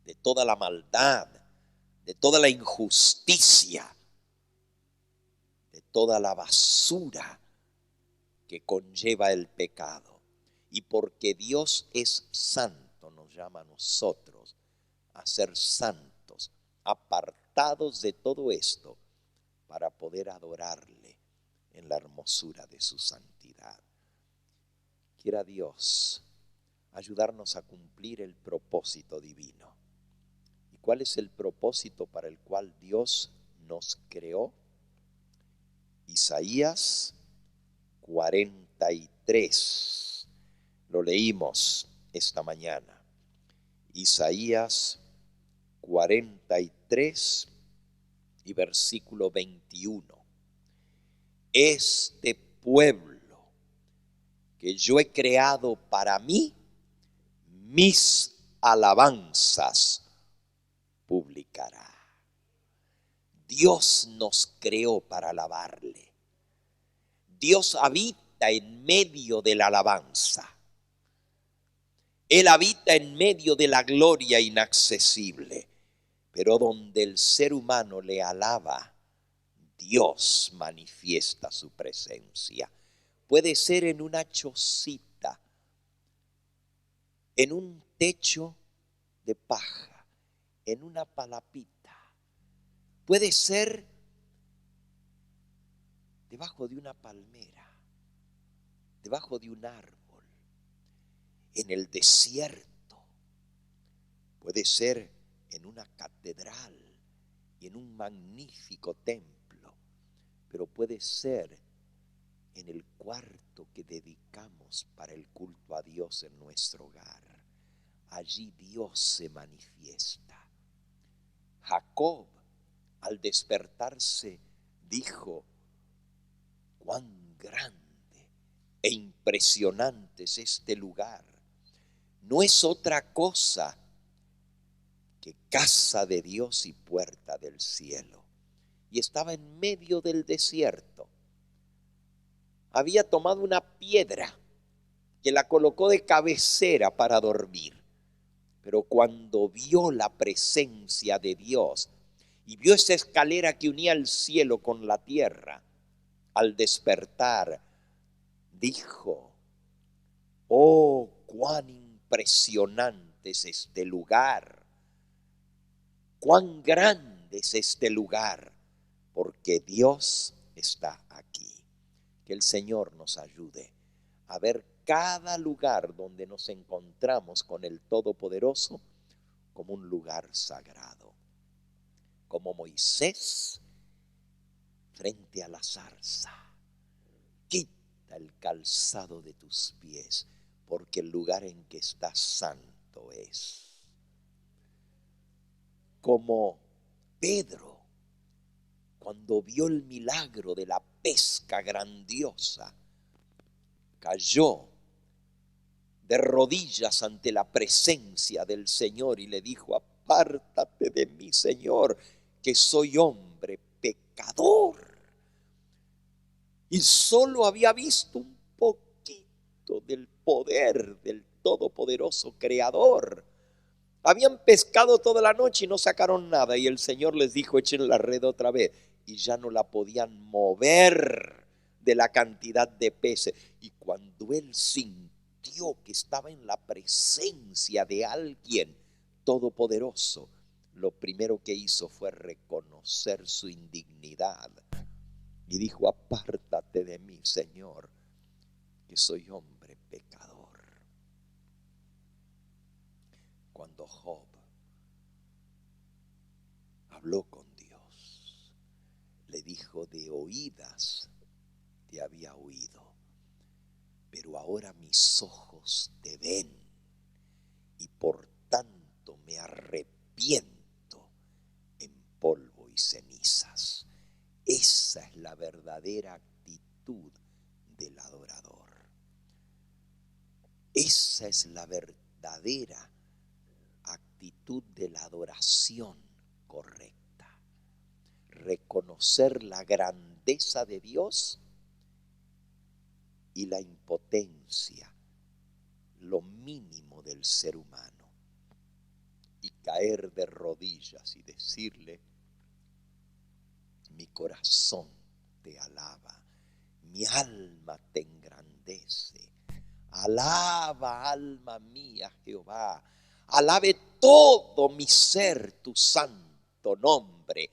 de toda la maldad, de toda la injusticia, de toda la basura que conlleva el pecado. Y porque Dios es santo, nos llama a nosotros a ser santos, apartados de todo esto, para poder adorarle en la hermosura de su santidad. Quiera Dios ayudarnos a cumplir el propósito divino. ¿Y cuál es el propósito para el cual Dios nos creó? Isaías 43. Lo leímos esta mañana. Isaías 43 y versículo 21. Este pueblo que yo he creado para mí, mis alabanzas publicará. Dios nos creó para alabarle. Dios habita en medio de la alabanza. Él habita en medio de la gloria inaccesible. Pero donde el ser humano le alaba, Dios manifiesta su presencia. Puede ser en una chocita, en un techo de paja, en una palapita. Puede ser debajo de una palmera, debajo de un árbol, en el desierto. Puede ser en una catedral y en un magnífico templo, pero puede ser en el cuarto que dedicamos para el culto a Dios en nuestro hogar. Allí Dios se manifiesta. Jacob, al despertarse, dijo: cuán grande e impresionante es este lugar. no es otra cosa que casa de Dios y puerta del cielo. Y estaba en medio del desierto. Había tomado una piedra que la colocó de cabecera para dormir. Pero cuando vio la presencia de Dios y vio esa escalera que unía el cielo con la tierra, al despertar, dijo: oh, cuán impresionante es este lugar, cuán grande es este lugar, porque Dios está aquí. Que el Señor nos ayude a ver cada lugar donde nos encontramos con el Todopoderoso como un lugar sagrado. Como Moisés frente a la zarza: quita el calzado de tus pies, porque el lugar en que estás santo es. Como Pedro, cuando vio el milagro de la pesca grandiosa, cayó de rodillas ante la presencia del Señor y le dijo: apártate de mí, Señor, que soy hombre pecador. Y solo había visto un poquito del poder del Todopoderoso Creador. Habían pescado toda la noche y no sacaron nada, y el Señor les dijo: echen la red otra vez, y ya no la podían mover de la cantidad de peces. Y cuando él sintió que estaba en la presencia de alguien todopoderoso, lo primero que hizo fue reconocer su indignidad y dijo: apártate de mí, Señor, que soy hombre pecador. Cuando Job habló con Dios, le dijo: de oídas te había oído, pero ahora mis ojos te ven, y por tanto me arrepiento en polvo y cenizas. Esa es la verdadera actitud del adorador. Esa es la verdadera actitud de la adoración correcta. Reconocer la grandeza de Dios y la impotencia, lo mínimo del ser humano, y caer de rodillas y decirle: mi corazón te alaba, mi alma te engrandece. Alaba, alma mía, Jehová. Alabe todo mi ser tu santo nombre.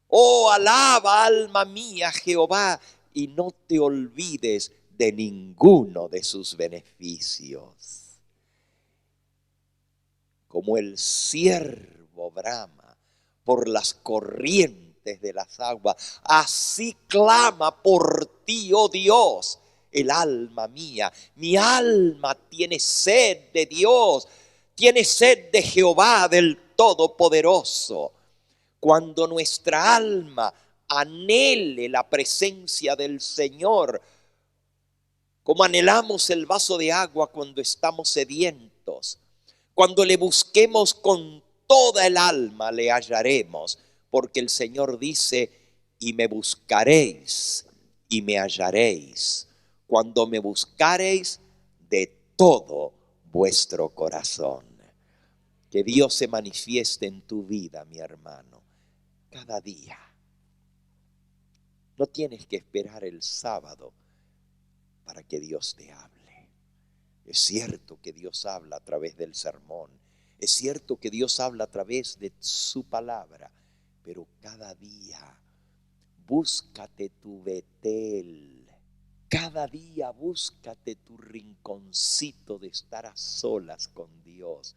Oh, alaba, alma mía, Jehová, y no te olvides de ninguno de sus beneficios. Como el ciervo brama por las corrientes de las aguas, así clama por ti, oh Dios, el alma mía. Mi alma tiene sed de Dios, tiene sed de Jehová, del Todopoderoso. Cuando nuestra alma anhele la presencia del Señor, como anhelamos el vaso de agua cuando estamos sedientos, cuando le busquemos con toda el alma, le hallaremos, porque el Señor dice: y me buscaréis y me hallaréis, cuando me buscaréis de todo vuestro corazón. Que Dios se manifieste en tu vida, mi hermano, cada día. No tienes que esperar el sábado para que Dios te hable. Es cierto que Dios habla a través del sermón, es cierto que Dios habla a través de su palabra, pero cada día búscate tu Betel, cada día búscate tu rinconcito de estar a solas con Dios,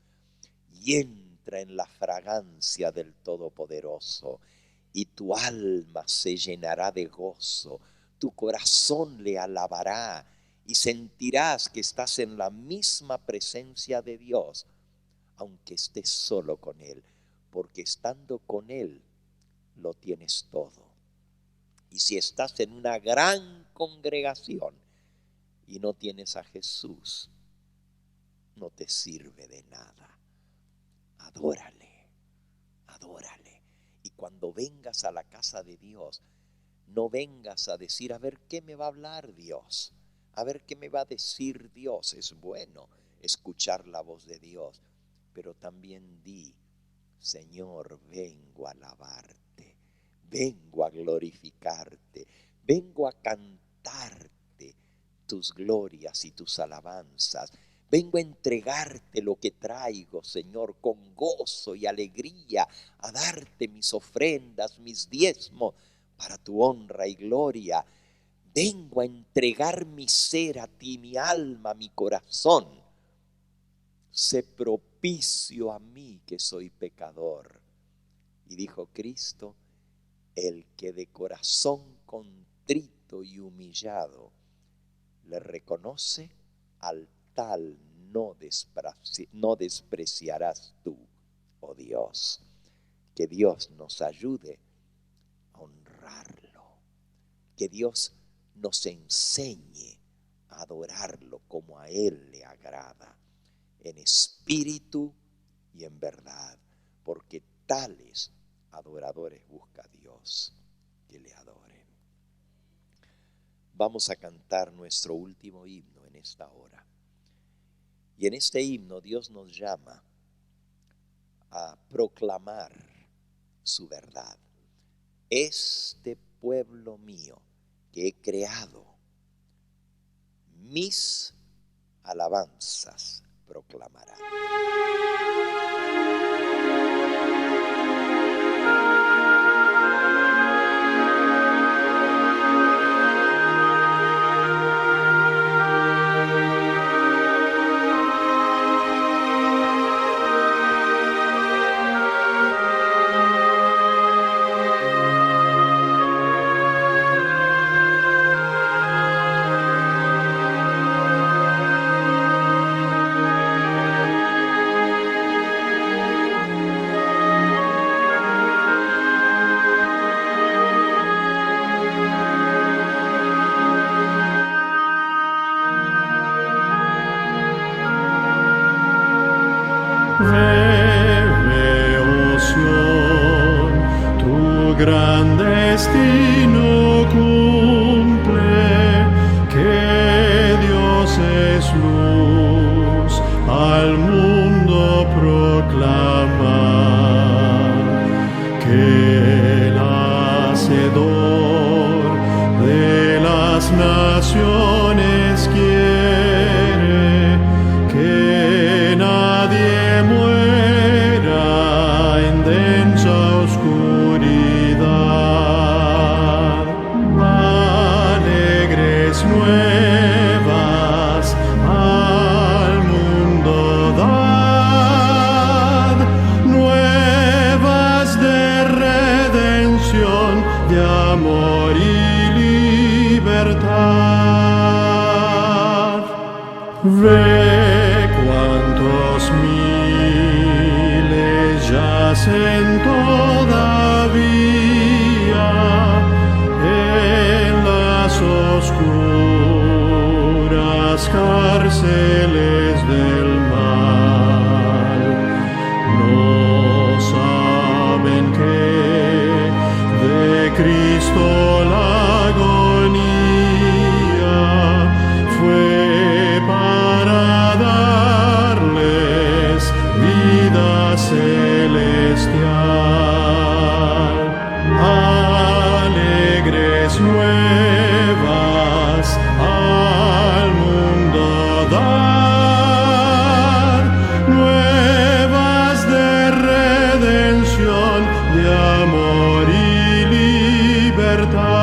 y entra en la fragancia del Todopoderoso, y tu alma se llenará de gozo, tu corazón le alabará, y sentirás que estás en la misma presencia de Dios, aunque estés solo con Él, porque estando con Él lo tienes todo. Y si estás en una gran congregación y no tienes a Jesús, no te sirve de nada. Adórale, adórale. Y cuando vengas a la casa de Dios, no vengas a decir, a ver qué me va a hablar Dios, a ver qué me va a decir Dios. Es bueno escuchar la voz de Dios, pero también di, Señor, vengo a alabarte, vengo a glorificarte, vengo a cantarte tus glorias y tus alabanzas. Vengo a entregarte lo que traigo, Señor, con gozo y alegría, a darte mis ofrendas, mis diezmos, para tu honra y gloria. Vengo a entregar mi ser a ti, mi alma, mi corazón. Sé propicio a mí que soy pecador. Y dijo Cristo, el que de corazón contrito y humillado le reconoce, al tal no despreciarás tú, oh Dios. Que Dios nos ayude a honrarlo, que Dios nos enseñe a adorarlo como a Él le agrada, en espíritu y en verdad, porque tales adoradores busca Dios que le adoren. Vamos a cantar nuestro último himno en esta hora. Y en este himno Dios nos llama a proclamar su verdad. Este pueblo mío que he creado, mis alabanzas proclamará. Revelación, tu gran destino cumple, que Dios es luz, al mundo proclama, que el Hacedor de las naciones quiere que nadie muera en densa oscuridad. Alegres nuevas al mundo dad, nuevas de redención, de amor y libertad. Ve cuántos miles yacen todavía en las oscuras cárceles del mal. No saben que de Cristo la agonía fue para darles vida celestial. Alegres nuevas al mundo dar, nuevas de redención, de amor y libertad.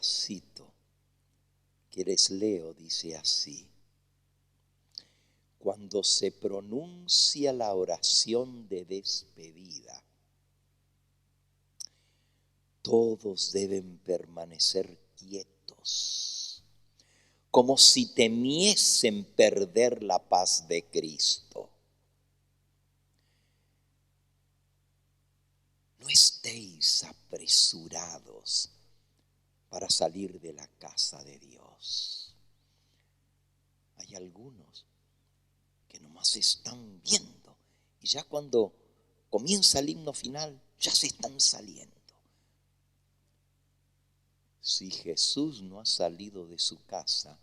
pedacito que les leo dice así: cuando se pronuncia la oración de despedida, todos deben permanecer quietos, como si temiesen perder la paz de Cristo. No estéis apresurados para salir de la casa de Dios. Hay algunos que nomás están viendo y ya cuando comienza el himno final ya se están saliendo. Si Jesús no ha salido de su casa,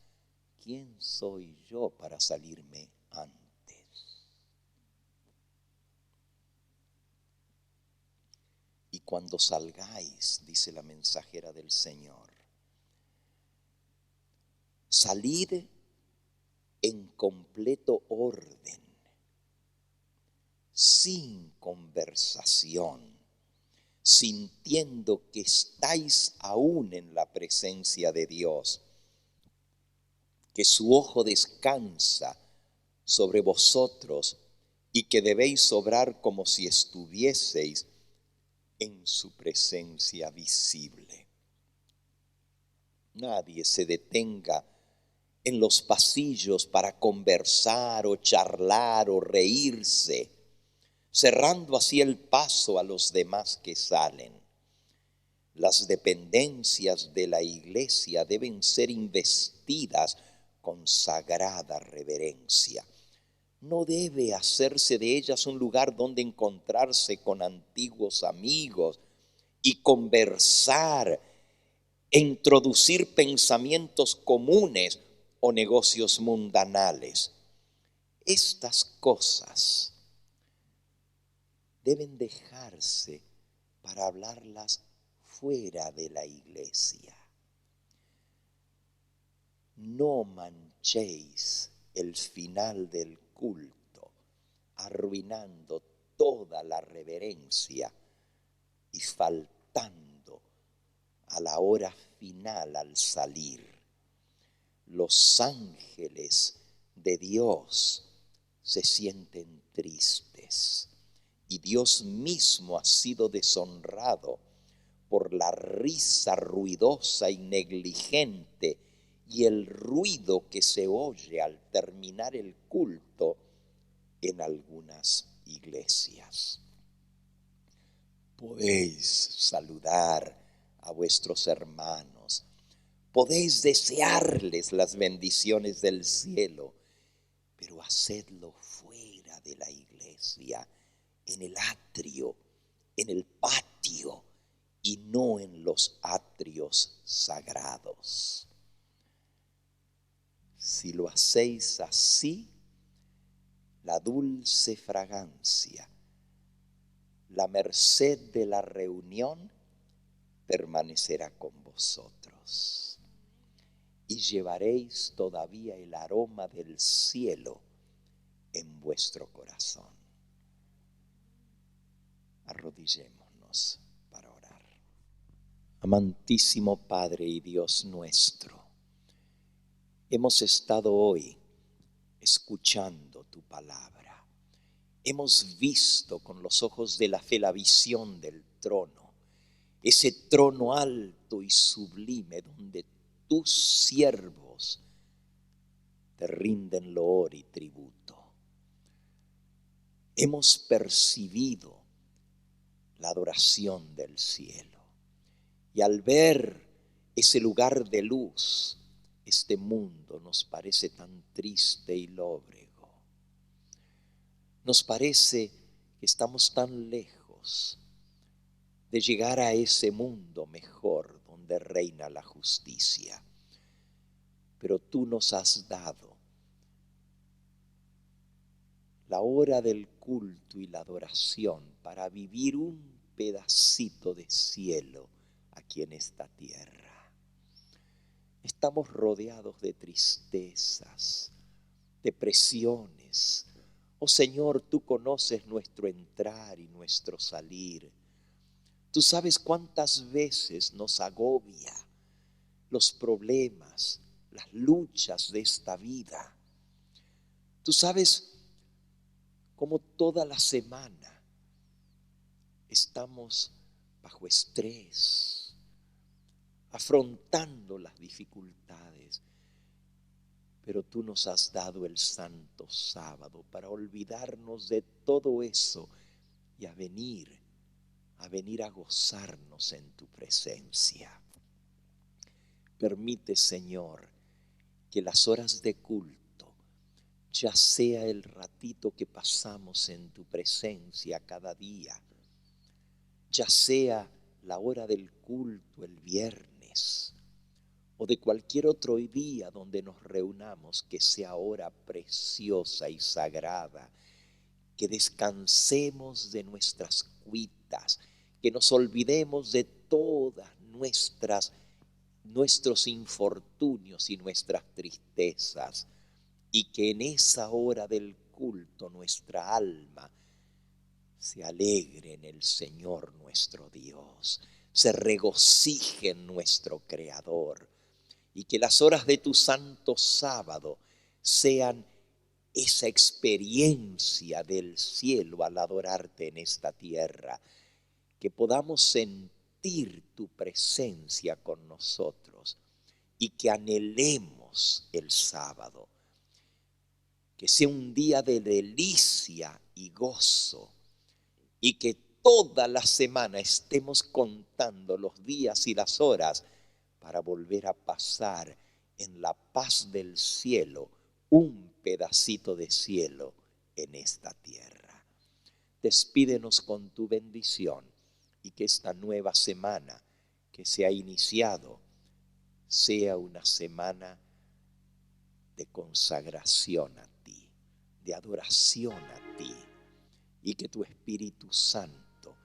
¿quién soy yo para salirme antes? Y cuando salgáis, dice la mensajera del Señor, salid en completo orden, sin conversación, sintiendo que estáis aún en la presencia de Dios, que su ojo descansa sobre vosotros y que debéis obrar como si estuvieseis en su presencia visible. Nadie se detenga en los pasillos para conversar o charlar o reírse, cerrando así el paso a los demás que salen. Las dependencias de la iglesia deben ser investidas con sagrada reverencia. No debe hacerse de ellas un lugar donde encontrarse con antiguos amigos y conversar e introducir pensamientos comunes o negocios mundanales. Estas cosas deben dejarse para hablarlas fuera de la iglesia. No manchéis el final del culto, arruinando toda la reverencia y faltando a la hora final al salir. Los ángeles de Dios se sienten tristes y Dios mismo ha sido deshonrado por la risa ruidosa y negligente y el ruido que se oye al terminar el culto en algunas iglesias. Podéis saludar a vuestros hermanos, podéis desearles las bendiciones del cielo, pero hacedlo fuera de la iglesia, en el atrio, en el patio y no en los atrios sagrados. Si lo hacéis así, la dulce fragancia, la merced de la reunión permanecerá con vosotros y llevaréis todavía el aroma del cielo en vuestro corazón. Arrodillémonos para orar. Amantísimo Padre y Dios nuestro, hemos estado hoy escuchando tu palabra. Hemos visto con los ojos de la fe la visión del trono, ese trono alto y sublime donde tus siervos te rinden loor y tributo. Hemos percibido la adoración del cielo y al ver ese lugar de luz, este mundo nos parece tan triste y lóbrego. Nos parece que estamos tan lejos de llegar a ese mundo mejor donde reina la justicia. Pero tú nos has dado la hora del culto y la adoración para vivir un pedacito de cielo aquí en esta tierra. Estamos rodeados de tristezas, depresiones. Oh Señor, tú conoces nuestro entrar y nuestro salir. Tú sabes cuántas veces nos agobia los problemas, las luchas de esta vida. Tú sabes cómo toda la semana estamos bajo estrés, afrontando las dificultades. Pero tú nos has dado el santo sábado para olvidarnos de todo eso y a venir a gozarnos en tu presencia. Permite, Señor, que las horas de culto, ya sea el ratito que pasamos en tu presencia cada día, ya sea la hora del culto el viernes, o de cualquier otro día donde nos reunamos, que sea hora preciosa y sagrada, que descansemos de nuestras cuitas, que nos olvidemos de todas nuestros infortunios y nuestras tristezas, y que en esa hora del culto nuestra alma se alegre en el Señor nuestro Dios, se regocije en nuestro Creador, y que las horas de tu santo sábado sean esa experiencia del cielo al adorarte en esta tierra, que podamos sentir tu presencia con nosotros y que anhelemos el sábado, que sea un día de delicia y gozo, y que toda la semana estemos contando los días y las horas para volver a pasar en la paz del cielo, un pedacito de cielo en esta tierra. Despídenos con tu bendición y que esta nueva semana que se ha iniciado sea una semana de consagración a ti, de adoración a ti, y que tu Espíritu Santo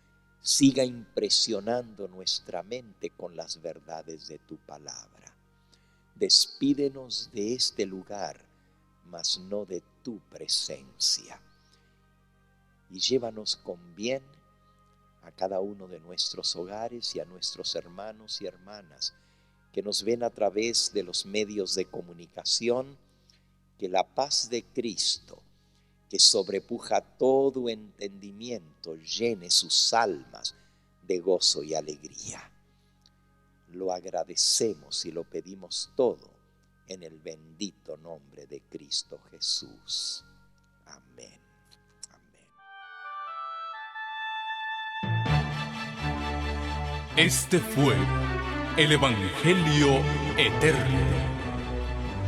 siga impresionando nuestra mente con las verdades de tu palabra. Despídenos de este lugar, mas no de tu presencia. Y llévanos con bien a cada uno de nuestros hogares y a nuestros hermanos y hermanas que nos ven a través de los medios de comunicación. Que la paz de Cristo, que sobrepuja todo entendimiento, llene sus almas de gozo y alegría. Lo agradecemos y lo pedimos todo en el bendito nombre de Cristo Jesús. Amén. Amén. Este fue el Evangelio Eterno,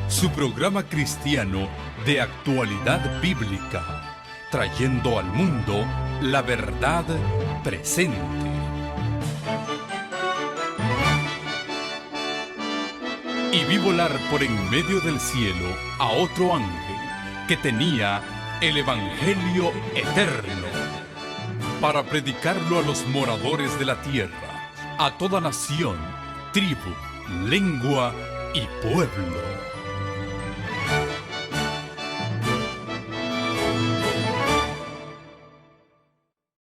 su programa cristiano de actualidad bíblica, trayendo al mundo la verdad presente. Y vi volar por en medio del cielo a otro ángel que tenía el Evangelio eterno, para predicarlo a los moradores de la tierra, a toda nación, tribu, lengua y pueblo.